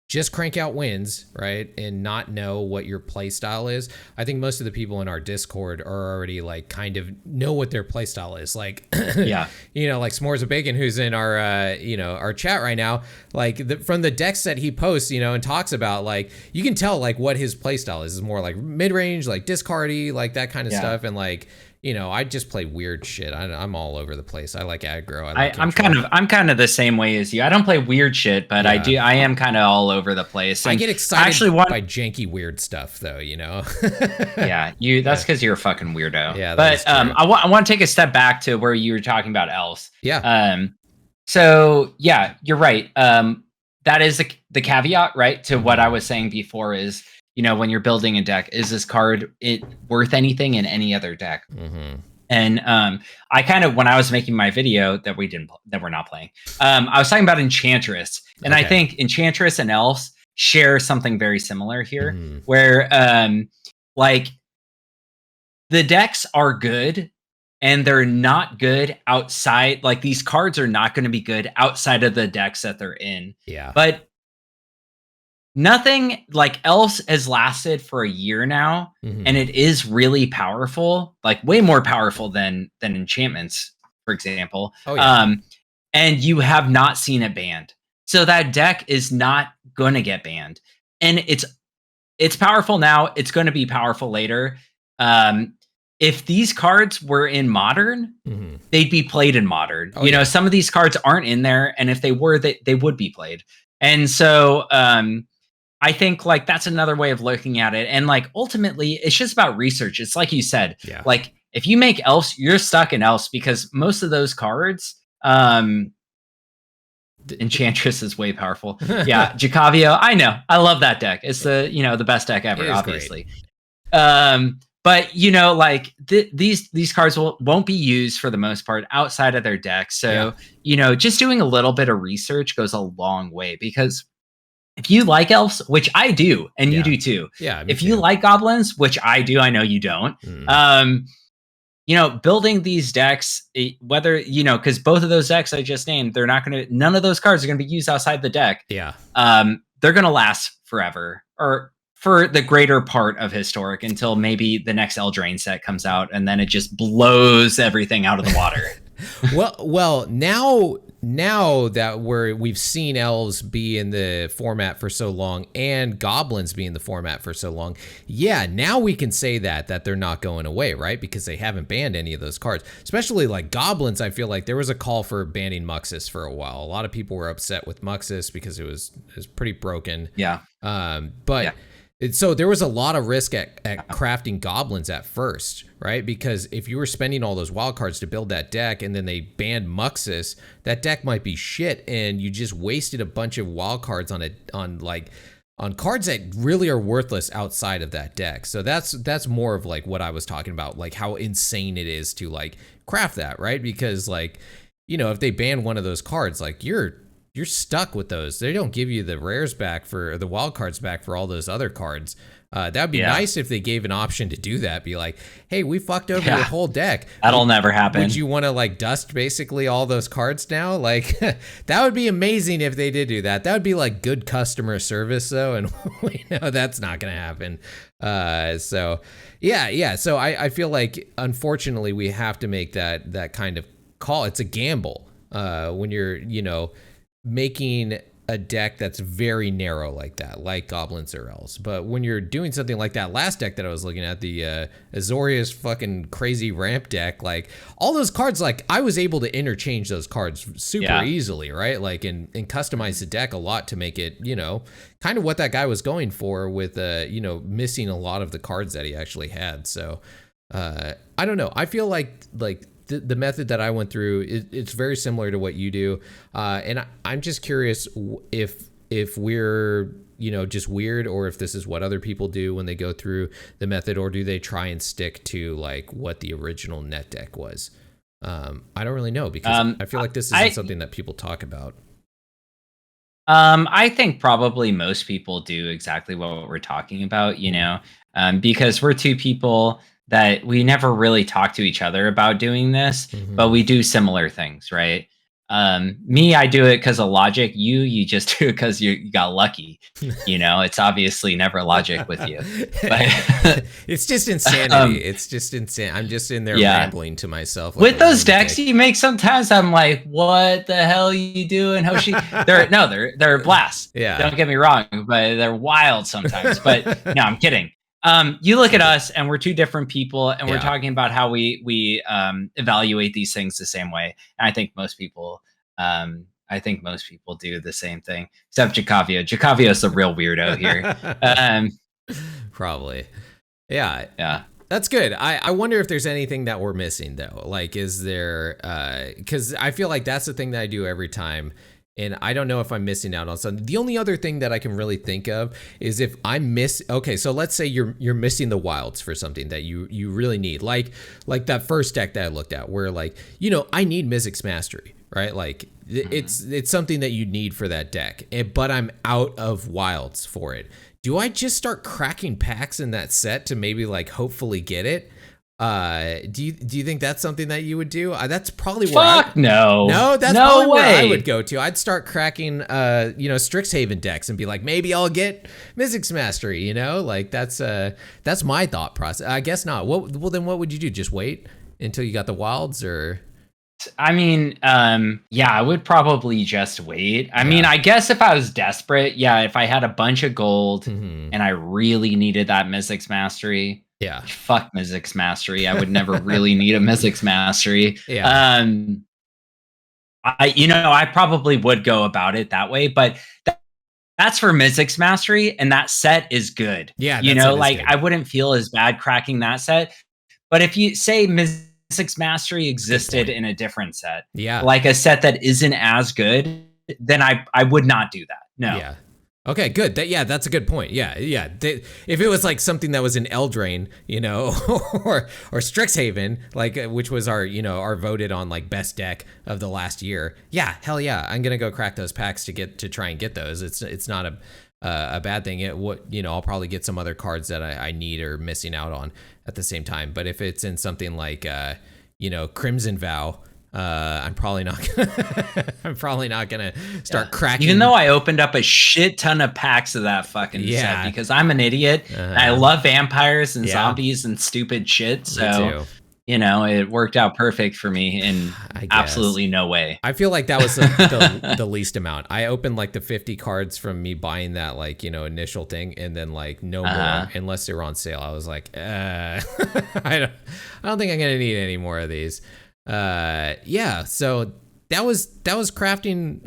A: just crank out wins, right, and not know what your play style is. I think most of the people in our Discord are already like kind of know what their play style is. Like, like S'mores of Bacon, who's in our our chat right now. Like from the decks that he posts, and talks about, like you can tell like what his play style is. Is more like mid range, like discardy, like that kind of stuff, and like. I just play weird shit. I'm all over the place. I like aggro.
B: I'm kind of the same way as you. I don't play weird shit, but I am kind of all over the place.
A: And I get excited by janky weird stuff, though.
B: That's because you're a fucking weirdo.
A: Yeah,
B: but I want to take a step back to where you were talking about elves.
A: Yeah.
B: So yeah, you're right. That is the caveat, right, to what I was saying before is. When you're building a deck, is this card worth anything in any other deck?
A: Mm-hmm.
B: And I kind of, when I was making my video that we're not playing, I was talking about Enchantress, and I think Enchantress and Elves share something very similar here, where like the decks are good, and they're not good outside. Like these cards are not going to be good outside of the decks that they're in.
A: Yeah,
B: but. Nothing like Elves has lasted for a year now, and it is really powerful, like way more powerful than enchantments, for example.
A: Oh, yeah.
B: And you have not seen it banned. So that deck is not gonna get banned. And it's powerful now, it's gonna be powerful later. if these cards were in Modern, they'd be played in Modern. You know, some of these cards aren't in there, and if they were, they would be played. And so I think like that's another way of looking at it. And like ultimately, it's just about research. It's like you said, like if you make elves, you're stuck in elves because most of those cards, Enchantress is way powerful. Yeah, Jacavio. I know. I love that deck. It's the, you know, the best deck ever, obviously. But you know, like these cards won't be used for the most part outside of their deck. So, you know, just doing a little bit of research goes a long way, because if you like elves, which I do, and you do too.
A: Yeah.
B: If you like goblins, which I do, I know you don't. You know, building these decks, whether, you know, because both of those decks I just named, they're not going to, none of those cards are going to be used outside the deck.
A: Yeah.
B: They're going to last forever, or for the greater part of Historic, until maybe the next Eldraine set comes out, and then it just blows everything out of the water.
A: well, now that we've seen elves be in the format for so long and goblins be in the format for so long, now we can say that they're not going away, right? Because they haven't banned any of those cards, especially like goblins. I feel like there was a call for banning Muxus for a while. A lot of people were upset with Muxus because it was pretty broken. So there was a lot of risk at crafting goblins at first, right? Because if you were spending all those wild cards to build that deck and then they banned Muxus, that deck might be shit, and you just wasted a bunch of wild cards on cards that really are worthless outside of that deck. So that's more of like what I was talking about, like how insane it is to like craft that, right? Because like, you know, if they ban one of those cards, like you're stuck with those. They don't give you the rares back for the wild cards back for all those other cards. That'd be nice if they gave an option to do that. Be like, hey, we fucked over your whole deck.
B: That'll never happen.
A: Would you want to like dust basically all those cards now? Like that would be amazing if they did do that. That would be like good customer service though. And we know that's not going to happen. So I feel like unfortunately we have to make that kind of call. It's a gamble when you're, you know, making a deck that's very narrow like that, like goblins or elves. But when you're doing something like that last deck that I was looking at, the Azorius fucking crazy ramp deck, like all those cards, like I was able to interchange those cards super easily, right? Like and customize the deck a lot to make it, you know, kind of what that guy was going for with, you know, missing a lot of the cards that he actually had. So I don't know. I feel like the method that I went through, it's very similar to what you do. And I'm just curious if we're, you know, just weird, or if this is what other people do when they go through the method, or do they try and stick to like what the original net deck was? I don't really know, because I feel like this isn't something that people talk about.
B: I think probably most people do exactly what we're talking about, you know, because we're two people that we never really talk to each other about doing this, but we do similar things, right? Me, I do it because of logic. You just do it because you got lucky. You know, it's obviously never logic with you. But
A: it's just insanity. It's just insane. I'm just in there rambling to myself. Like
B: with those decks you make, sometimes I'm like, what the hell are you doing, Hoshi? They're blasts. Yeah. Don't get me wrong, but they're wild sometimes. But no, I'm kidding. You look at us and we're two different people, and we're talking about how we evaluate these things the same way. And I think most people do the same thing, except Jacavio. Jacavio's the real weirdo here.
A: Probably. Yeah. That's good. I wonder if there's anything that we're missing though. Like, is there, cause I feel like that's the thing that I do every time. And I don't know if I'm missing out on something. The only other thing that I can really think of is if I miss. Okay, so let's say you're missing the wilds for something that you really need, like that first deck that I looked at, where like, you know, I need Mizzix Mastery, right? Like it's something that you need for that deck, but I'm out of wilds for it. Do I just start cracking packs in that set to maybe like hopefully get it? Do you think that's something that you would do? That's probably where that's probably where I would go to. I'd start cracking you know, Strixhaven decks and be like, maybe I'll get Mizzix Mastery, you know? Like that's my thought process. I guess not. Well then what would you do? Just wait until you got the wilds? Or
B: I mean, I would probably just wait. I mean, I guess if I was desperate, if I had a bunch of gold and I really needed that Mizzix Mastery,
A: Yeah.
B: Fuck Mizzix Mastery. I would never really need a Mizzix Mastery.
A: Yeah.
B: I probably would go about it that way, but that's for Mizzix Mastery, and that set is good.
A: Yeah,
B: You
A: that
B: know,
A: set is
B: like
A: good.
B: I wouldn't feel as bad cracking that set. But if you say Mizzix Mastery existed in a different set,
A: Yeah.
B: like a set that isn't as good, then I would not do that. No.
A: Yeah. Okay, good. That's a good point. Yeah. If it was like something that was an Eldraine, you know, or Strixhaven, like which was our, you know, our voted on like best deck of the last year. Yeah, hell yeah, I'm gonna go crack those packs to try and get those. It's not a bad thing. I'll probably get some other cards that I need or missing out on at the same time. But if it's in something like Crimson Vow. I'm probably not gonna start cracking.
B: Even though I opened up a shit ton of packs of that fucking set because I'm an idiot. I love vampires and zombies and stupid shit. So you know, it worked out perfect for me in absolutely no way.
A: I feel like that was the least amount. I opened like the 50 cards from me buying that like, you know, initial thing, and then like no more unless they were on sale. I was like, I don't think I'm gonna need any more of these. So that was crafting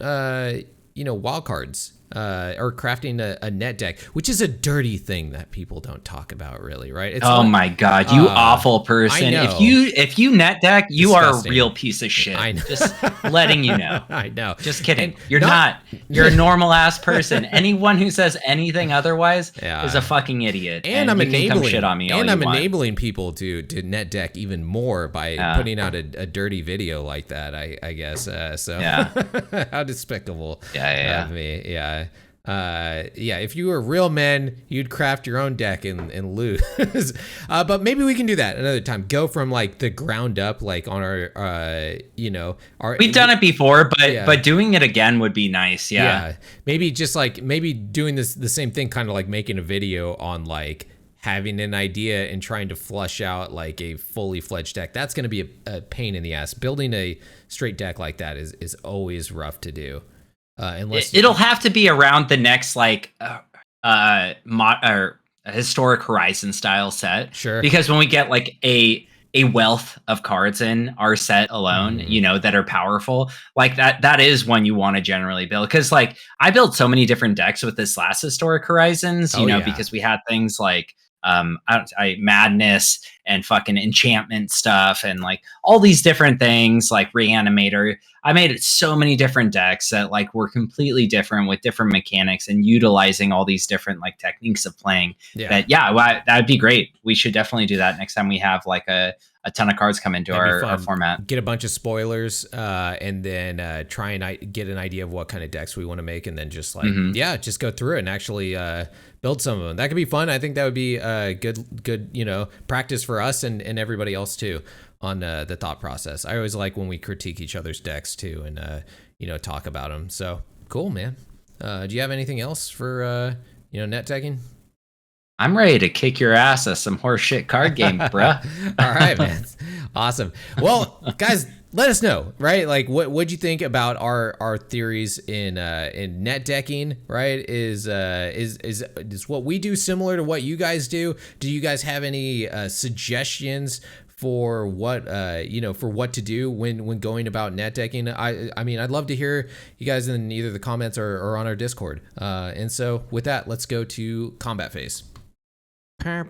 A: wild cards or crafting a net deck, which is a dirty thing that people don't talk about really, right? It's
B: my god, you awful person.
A: I know.
B: If you net deck, you
A: Disgusting.
B: are a real piece of shit.
A: I know.
B: Just letting you know.
A: I know.
B: Just kidding. You're not. You're a normal ass person. Anyone who says anything otherwise is a fucking idiot.
A: And I'm enabling
B: shit on me.
A: And I'm enabling people to net deck even more by putting out a dirty video like that. I guess. How despicable of me. Yeah. If you were real men, you'd craft your own deck and lose. But maybe we can do that another time. Go from like the ground up, like on our
B: We've done it before, but doing it again would be nice. Yeah.
A: Maybe just like doing the same thing, kind of like making a video on like having an idea and trying to flush out like a fully fledged deck. That's going to be a pain in the ass. Building a straight deck like that is always rough to do. Unless
B: it'll have to be around the next like historic horizon style set.
A: Sure.
B: Because when we get like a wealth of cards in our set alone, you know, that are powerful, like that is one you want to generally build. Because like I built so many different decks with this last historic horizons, because we had things like madness and fucking enchantment stuff and like all these different things like reanimator. I made so many different decks that like were completely different with different mechanics and utilizing all these different like techniques of playing. That'd be great. We should definitely do that next time we have like a ton of cards come into our format.
A: Get a bunch of spoilers and then try and get an idea of what kind of decks we want to make, and then just like just go through it and actually build some of them. That could be fun. I think that would be good practice for us and everybody else too on the thought process. I always like when we critique each other's decks too and talk about them. So cool, man. Do you have anything else for net decking?
B: I'm ready to kick your ass at some horse shit card game, bruh.
A: All right, man. Awesome. Well, guys, let us know, right? Like, what'd you think about our theories in net decking? Right? Is what we do similar to what you guys do? Do you guys have any suggestions for what to do when going about net decking? I mean, I'd love to hear you guys in either the comments or on our Discord. And so with that, let's go to combat phase.
C: Dorkish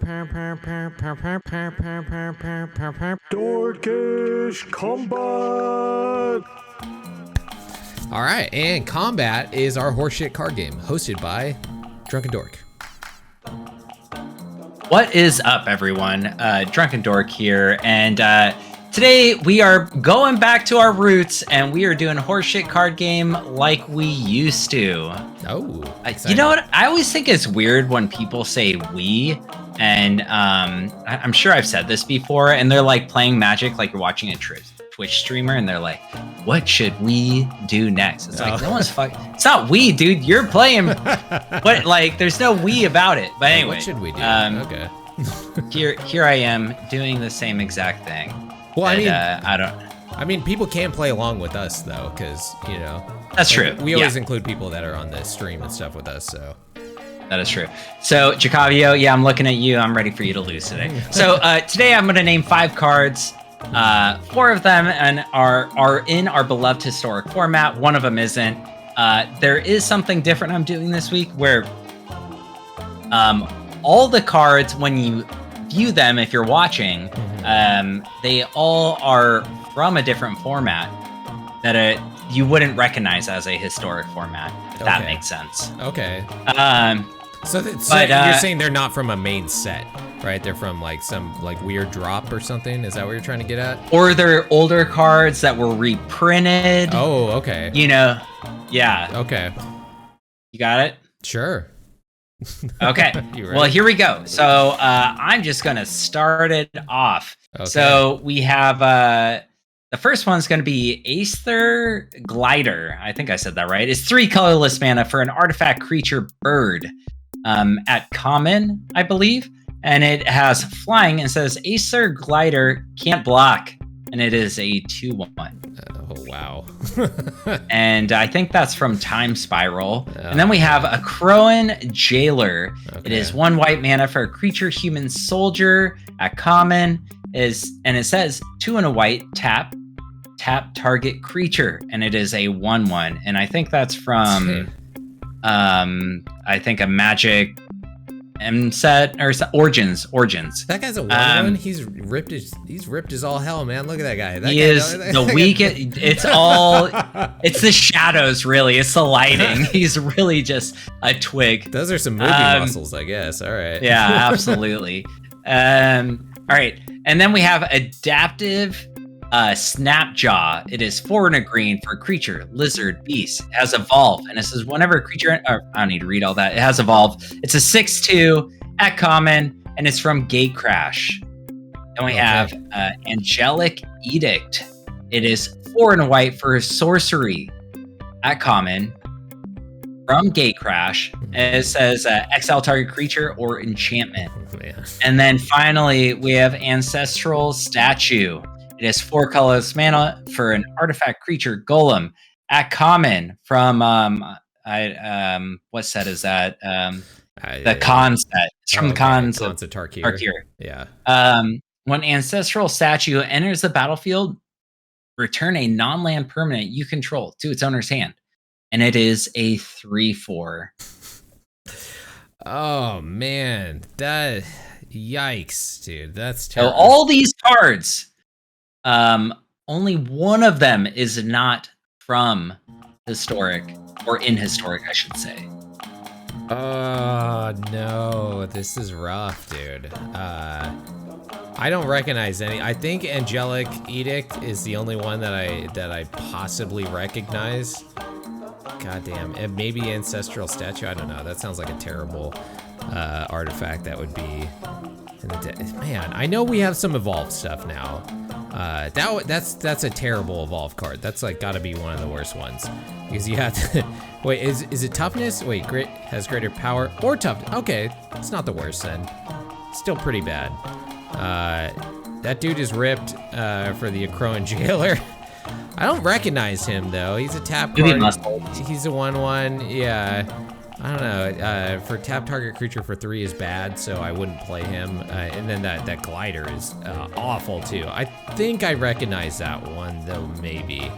C: combat.
A: All right, and combat is our horseshit card game hosted by DrunkenDork.
B: What is up, everyone? DrunkenDork here, and today we are going back to our roots, and we are doing horseshit card game like we used to.
A: Oh,
B: you know what? I always think it's weird when people say "we," and I'm sure I've said this before, and they're like playing Magic, like you're watching a Twitch streamer, and they're like, "What should we do next?" It's like no one's fucking. It's not we, dude. You're playing. But like, there's no we about it. But anyway,
A: what should we do?
B: Okay. here I am doing the same exact thing.
A: Well,
B: I
A: mean, people can play along with us though, because
B: that's true.
A: We always include people that are on the stream and stuff with us. So
B: That is true. So, Jacavio, yeah, I'm looking at you. I'm ready for you to lose today. So, today I'm going to name 5 cards. 4 of them are in our beloved historic format. 1 of them isn't. There is something different I'm doing this week where all the cards, when you view them, if you're watching, they all are from a different format that you wouldn't recognize as a historic format, if that makes sense.
A: Okay. So you're saying they're not from a main set, right? They're from like some like weird drop or something? Is that what you're trying to get at?
B: Or they're older cards that were reprinted.
A: Oh, okay.
B: You know, yeah.
A: Okay.
B: You got it?
A: Sure.
B: Okay. Well, here we go. So I'm just going to start it off. Okay. So we have the first one's going to be Aether Glider. I think I said that right. It's 3 colorless mana for an artifact creature bird at common, I believe. And it has flying and says Aether Glider can't block. And it is a 2/1.
A: Oh, wow.
B: And I think that's from Time Spiral. And then we have a Crowan Jailer. Okay. It is 1 white mana for a creature human soldier at common. And it says 2 and a white, tap target creature. And it is a 1/1. And I think that's from I think a Magic M set or Origins.
A: That guy's a 1/1. He's ripped as all hell, man. Look at that guy.
B: He is the weakest. It's the shadows, really. It's the lighting. He's really just a twig.
A: Those are some movie muscles, I guess. All right.
B: Yeah, absolutely. All right. And then we have Adaptive Snapjaw. It is 4 and a green for a creature, lizard, beast. It has evolve, and it says whenever a creature. I don't need to read all that. It has evolve. It's a 6/2 at common, and it's from Gatecrash. Then we have Angelic Edict. It is 4 and a white for a sorcery at common from Gatecrash. And it says exile target creature or enchantment. And then finally we have Ancestral Statue. It has 4 colorless mana for an artifact creature, Golem, at common from what set is that? The Khan set. It's from the Khans of Tarkir.
A: Yeah.
B: When Ancestral Statue enters the battlefield, return a non-land permanent you control to its owner's hand, and it is a 3/4.
A: Oh man, yikes, dude, that's terrible.
B: So all these cards. Only one of them is not from historic or in historic, I should say.
A: Oh no, this is rough, dude. I don't recognize any. I think Angelic Edict is the only one that I possibly recognize. Goddamn, and maybe Ancestral Statue. I don't know. That sounds like a terrible artifact. That would be. Man, I know we have some evolved stuff now. That's a terrible evolve card. That's like got to be one of the worst ones because you have to. Wait, is it toughness? Wait, grit has greater power or tough. Okay, it's not the worst then. Still pretty bad. That dude is ripped for the Crowan Jailer. I don't recognize him though. He's a tap card. He's a 1/1. Yeah. I don't know. For tap target creature for 3 is bad, so I wouldn't play him. And then that glider is awful too. I think I recognize that one though, maybe.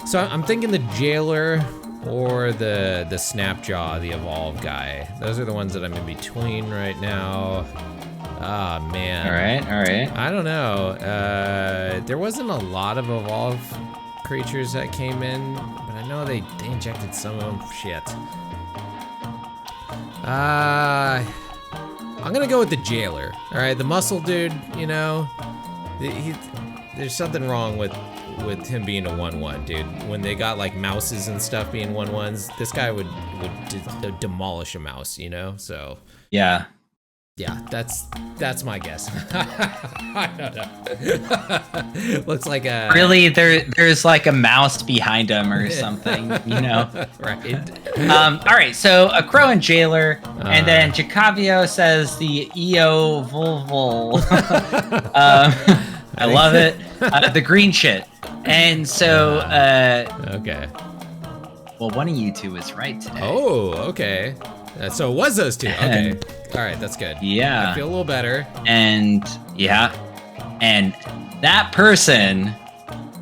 A: So I'm thinking the Jailer or the Snapjaw, the evolve guy. Those are the ones that I'm in between right now. Ah, man.
B: All right.
A: I don't know. There wasn't a lot of evolve creatures that came in, but I know they injected some of them. Shit. I'm gonna go with the Jailer. All right, the muscle dude. You know, there's something wrong with him being a 1/1, dude. When they got like mouses and stuff being 1/1s, this guy would demolish a mouse. You know, so
B: yeah.
A: Yeah, that's my guess. I don't know. Looks like a
B: really there's like a mouse behind him or something, you know.
A: Right.
B: All right, so a Crowan Jailer, and then Jacavio says the EO Volvol. I love it. The green shit. And so
A: okay.
B: Well, one of you two is right today.
A: Oh, okay. So it was those two. Okay. All right, that's good.
B: Yeah.
A: I feel a little better.
B: And that person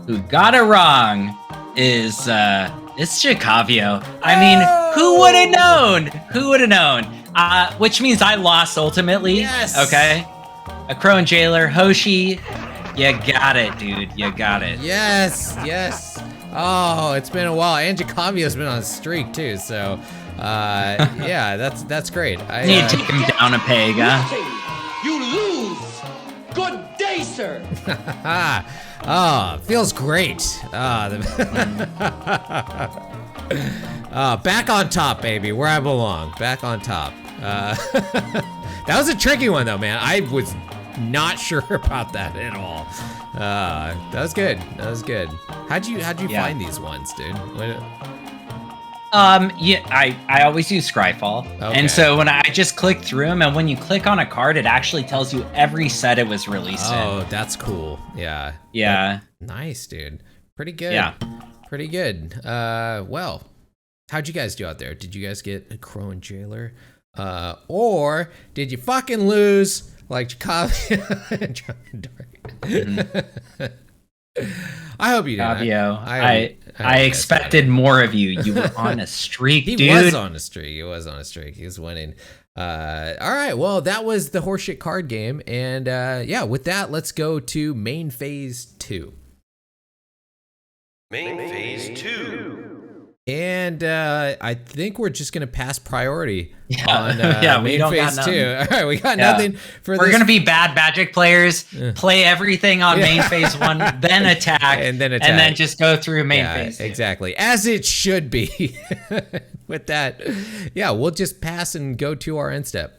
B: who got it wrong is it's Chicavio. I mean, who would have known? Who would have known? Which means I lost ultimately.
A: Yes.
B: Okay. A Crone Jailer, Hoshi. You got it, dude. You got it.
A: Yes. Oh, it's been a while. And Chicavio's been on a streak too. So, yeah, that's great. I
B: need to take him down a peg, huh?
D: You lose. Good day, sir.
A: Oh, feels great. Back on top, baby, where I belong. Back on top. That was a tricky one, though, man. I was not sure about that at all. That was good. That was good. How'd you find these ones, dude?
B: Yeah, I always use Scryfall.
A: Okay.
B: And so when I just click through them, and when you click on a card, it actually tells you every set it was released in.
A: Oh, that's cool. Yeah.
B: Yeah.
A: Nice, dude. Pretty good.
B: Yeah.
A: Pretty good. Well, how'd you guys do out there? Did you guys get a Crone Jailer? Or did you fucking lose like Chicavio and DrunkenDork? I hope you did.
B: Fabio, I expected more of you. You were on a streak,
A: dude. He was on a streak. He was winning. All right. Well, that was the horseshit card game. And yeah, with that, let's go to main phase 2.
E: Main phase 2.
A: And I think we're just gonna pass priority on
B: we
A: main
B: don't
A: phase
B: got
A: 2. All right, we got nothing for this.
B: We're gonna be bad Magic players, play everything on main phase 1, then attack, and then just go through main phase 2.
A: Exactly, as it should be. With that, yeah, we'll just pass and go to our end step.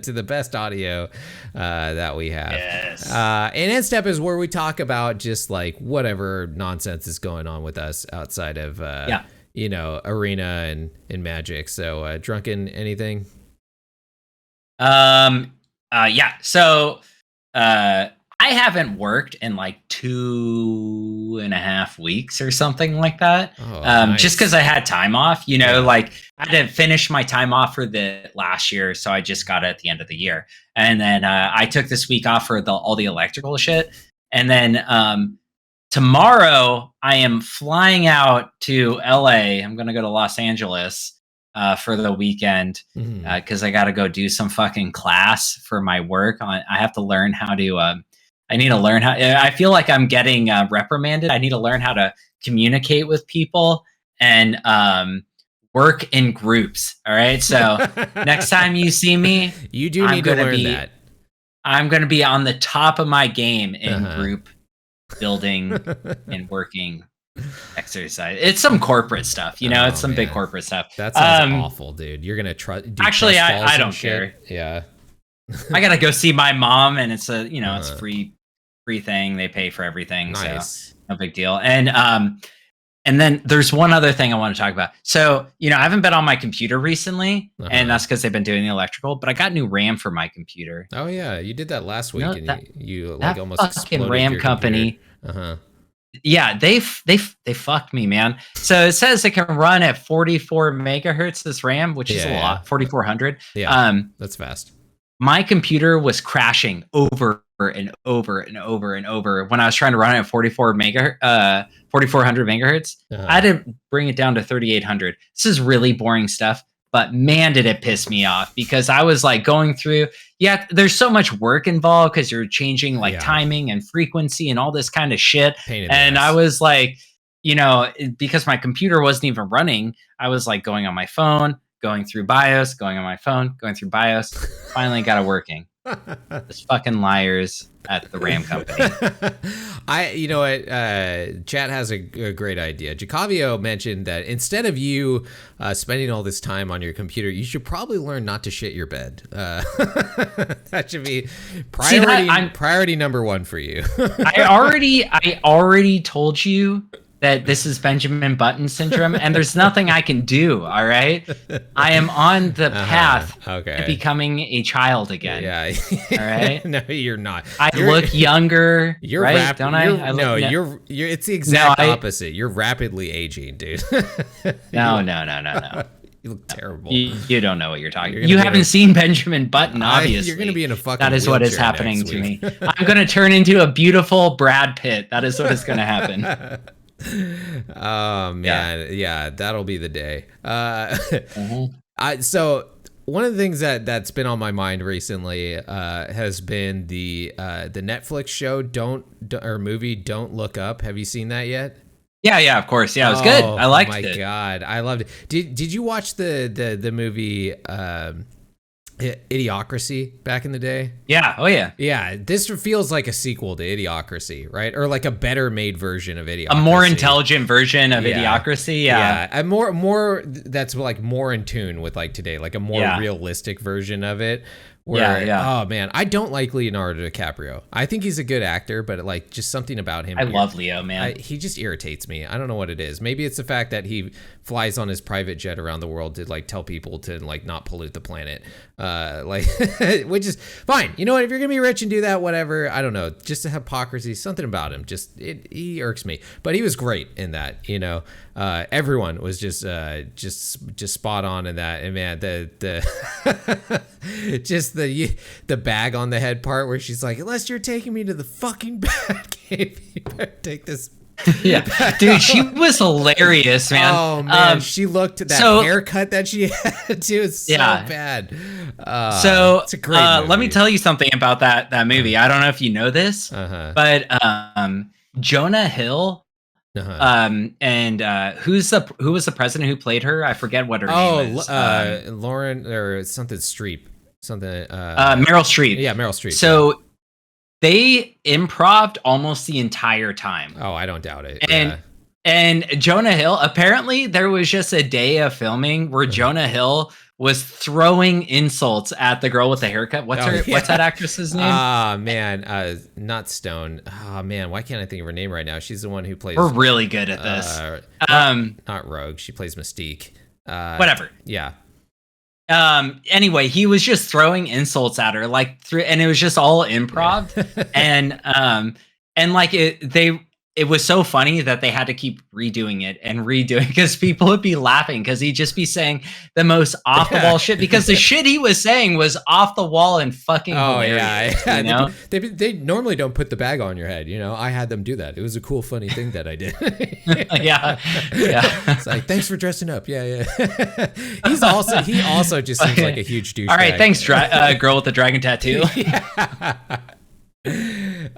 A: To the best audio that we have.
B: Yes.
A: And end step is where we talk about just like whatever nonsense is going on with us outside of you know, arena and Magic. So Drunken, anything?
B: Yeah. So I haven't worked in like 2.5 weeks or something like that.
A: Oh, nice.
B: Just because I had time off, you know, like I had to finish my time off for the last year. So I just got it at the end of the year. And then I took this week off for all the electrical shit. And then tomorrow I am flying out to LA. I'm going to go to Los Angeles for the weekend because I got to go do some fucking class for my work. I have to learn how to... I need to learn how. I feel like I'm getting reprimanded. I need to learn how to communicate with people and work in groups. All right. So next time you see me,
A: you do need to learn that.
B: I'm going to be on the top of my game in group building and working exercise. It's some corporate stuff, you know. It's some big corporate stuff.
A: That sounds awful, dude. You're gonna try.
B: Actually, I don't care.
A: Yeah.
B: I gotta go see my mom, and it's a it's free thing. They pay for everything,
A: nice.
B: So no big deal. And then there's one other thing I want to talk about. So I haven't been on my computer recently, and that's because they've been doing the electrical. But I got new RAM for my computer.
A: Oh yeah, you did that last week, and you
B: like
A: almost
B: fucking RAM company.
A: Computer.
B: Yeah, they fucked me, man. So it says it can run at 44 megahertz this RAM, which is a lot, 4400.
A: Yeah, that's fast.
B: My computer was crashing over and over and over and over when I was trying to run it at 4400 megahertz. I had to bring it down to 3800. This is really boring stuff, but man, did it piss me off because I was like going through. Yeah, there's so much work involved because you're changing like timing and frequency and all this kind of shit. And I was like, because my computer wasn't even running, I was like going on my phone, going through BIOS, going on my phone, going through BIOS. Finally got it working. This fucking liars at the RAM company.
A: You know what? Chat has a great idea. Chicavio mentioned that instead of you spending all this time on your computer, you should probably learn not to shit your bed. That should be priority number one for you.
B: I already told you that this is Benjamin Button syndrome, and there's nothing I can do. All right, I am on the path to becoming a child again.
A: Yeah.
B: All right.
A: No, you're not.
B: I look younger.
A: You're
B: right, don't I?
A: You're. It's the exact opposite. You're rapidly aging, dude.
B: No.
A: You look terrible.
B: You don't know what you're talking about. You haven't seen Benjamin Button, obviously.
A: You're going to be in a fucking
B: That is what is happening to me. I'm going to turn into a beautiful Brad Pitt. That is what is going to happen.
A: Oh, man. Yeah, that'll be the day. So one of the things that's been on my mind recently has been the Netflix show movie Don't Look Up. Have you seen that yet?
B: Yeah, of course. Yeah, it was good. I liked it. Oh
A: my God, I loved it. Did you watch the movie Idiocracy back in the day?
B: Yeah. Oh yeah.
A: Yeah. This feels like a sequel to Idiocracy, right? Or like a better made version of Idiocracy.
B: A more intelligent version of Idiocracy. Yeah.
A: And more that's like more in tune with like today, like a more realistic version of it. Where, oh man, I don't like Leonardo DiCaprio. I think he's a good actor, but like just something about him.
B: I love Leo, man.
A: He just irritates me. I don't know what it is. Maybe it's the fact that he flies on his private jet around the world to like tell people to like not pollute the planet. Which is fine. You know what? If you're gonna be rich and do that, whatever. I don't know. Just the hypocrisy, something about him. He irks me. But he was great in that. You know, everyone was just spot on in that. And man, just the bag on the head part where she's like, unless you're taking me to the fucking Batcave, you better take this.
B: Yeah, dude, she was hilarious, man.
A: Oh man, she looked at that haircut that she had too. It's so bad. It's a great movie.
B: Let me tell you something about that movie. I don't know if you know this, but Jonah Hill. And who was the president who played her? I forget what her name is.
A: Lauren or something Streep. Meryl
B: Streep.
A: Yeah, Meryl Streep.
B: So they improv'd almost the entire time.
A: Oh, I don't doubt it.
B: And Jonah Hill, apparently there was just a day of filming where Jonah Hill was throwing insults at the girl with the haircut. What's that actress's name?
A: Man, not Stone. Oh man, why can't I think of her name right now? She's the one who plays.
B: We're really good at this.
A: Not Rogue. She plays Mystique.
B: Whatever.
A: Yeah.
B: Anyway, he was just throwing insults at her, and it was just all improv. And like it was so funny that they had to keep redoing it because people would be laughing because he'd just be saying the most off the wall shit because the shit he was saying was off the wall and fucking hilarious. You know?
A: They normally don't put the bag on your head. You know, I had them do that. It was a cool, funny thing that I did.
B: Yeah.
A: It's like, thanks for dressing up. Yeah. He also just seems like a huge douchebag.
B: All right, thanks, girl with the dragon tattoo.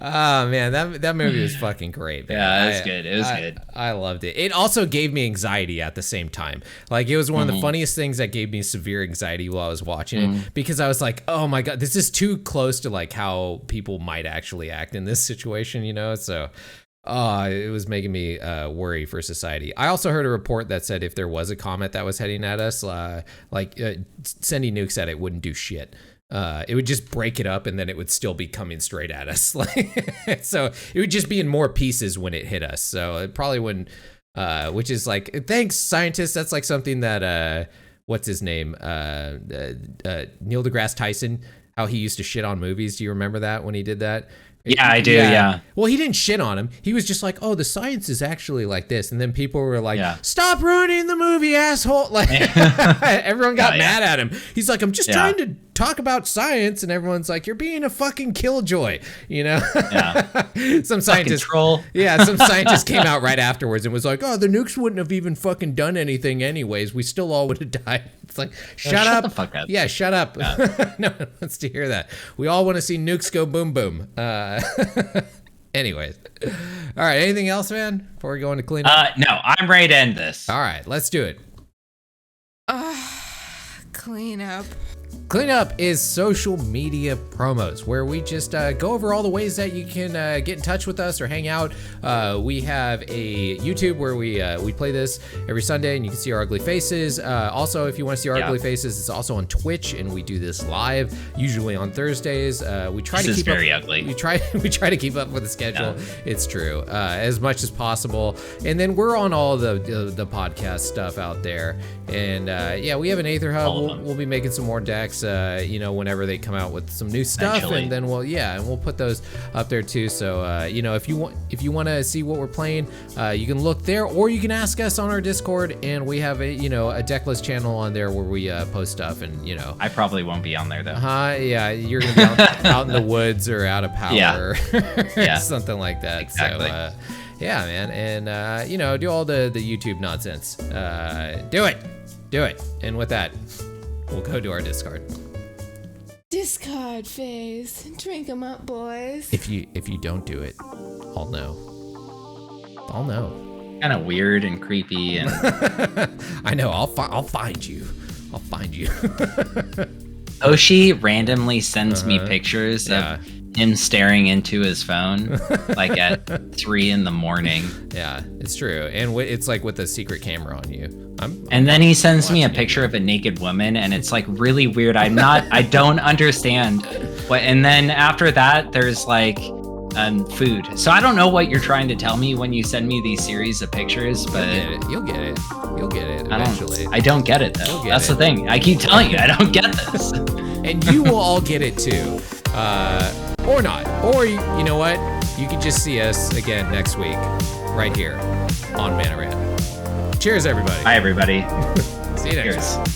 A: Oh man, that movie was fucking great, man.
B: Yeah, it was good. It was good.
A: I loved it. It also gave me anxiety at the same time. Like, it was one of the funniest things that gave me severe anxiety while I was watching it because I was like, oh my God, this is too close to like how people might actually act in this situation, you know? So it was making me worry for society. I also heard a report that said if there was a comet that was heading at us, sending nukes at it wouldn't do shit. It would just break it up and then it would still be coming straight at us. So it would just be in more pieces when it hit us. So it probably wouldn't, which is like, thanks scientists. That's like something that, what's his name? Neil deGrasse Tyson, how he used to shit on movies. Do you remember that when he did that?
B: Yeah, I do. Yeah.
A: Well, he didn't shit on him. He was just like, "Oh, the science is actually like this," and then people were like, "Stop ruining the movie, asshole!" Like, everyone got mad at him. He's like, "I'm just trying to talk about science," and everyone's like, "You're being a fucking killjoy," you know? Some scientists, some scientists came out right afterwards and was like, "Oh, the nukes wouldn't have even fucking done anything anyways. We still all would have died." It's like, shut up.
B: The fuck up.
A: Yeah, shut up. Yeah. No one wants to hear that. We all want to see nukes go boom boom. Anyways. All right, anything else, man, before we go into clean up?
B: No, I'm ready to end this.
A: All right, let's do it.
F: Clean up.
A: Cleanup is social media promos where we just go over all the ways that you can get in touch with us or hang out. We have a YouTube where we play this every Sunday, and you can see our ugly faces. Also, if you want to see our ugly faces, it's also on Twitch, and we do this live, usually on Thursdays. We try to keep
B: very
A: up,
B: ugly.
A: We try to keep up with the schedule. Yeah. It's true, as much as possible. And then we're on all the podcast stuff out there. And we have an Aether Hub. We'll be making some more decks. Whenever they come out with some new stuff, eventually. And then we'll put those up there too. So if you want to see what we're playing, you can look there, or you can ask us on our Discord, and we have a deck list channel on there where we post stuff, and
B: I probably won't be on there though.
A: Yeah, you're gonna be out in the woods or out of power, or something like that.
B: Exactly.
A: So yeah, man, and do all the YouTube nonsense. Do it. And with that, we'll go to our Discord.
F: Discard phase. Drink 'em up, boys.
A: If you don't do it, I'll know.
B: Kind of weird and creepy, and
A: I know. I'll find you.
B: Hoshi randomly sends me pictures of him staring into his phone like at 3 a.m.
A: Yeah, it's true, and it's like with a secret camera on you.
B: And then he sends me a picture of a naked woman, and it's like really weird. I don't understand what. And then after that, there's like food. So I don't know what you're trying to tell me when you send me these series of pictures, but
A: you'll get it eventually.
B: I don't get it though. That's the thing. I keep telling you, I don't get this.
A: And you will all get it too, or not. Or you know what? You can just see us again next week, right here on Mana Rant. Cheers, everybody.
B: Bye, everybody.
A: See you next week.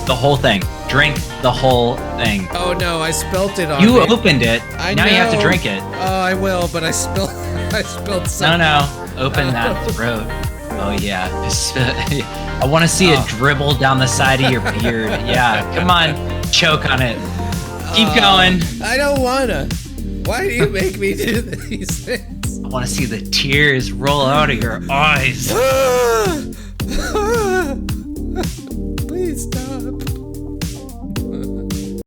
B: The whole thing. Drink the whole thing.
A: Oh no, I spilt it on
B: you. Opened it. Now you have to drink it.
A: Oh, I will, but I spilled some.
B: No. Open that throat. Oh yeah. I want to see it dribble down the side of your beard. Yeah, come on. Choke on it. Keep going.
A: I don't wanna. Why do you make me do these things?
B: I want to see the tears roll out of your eyes.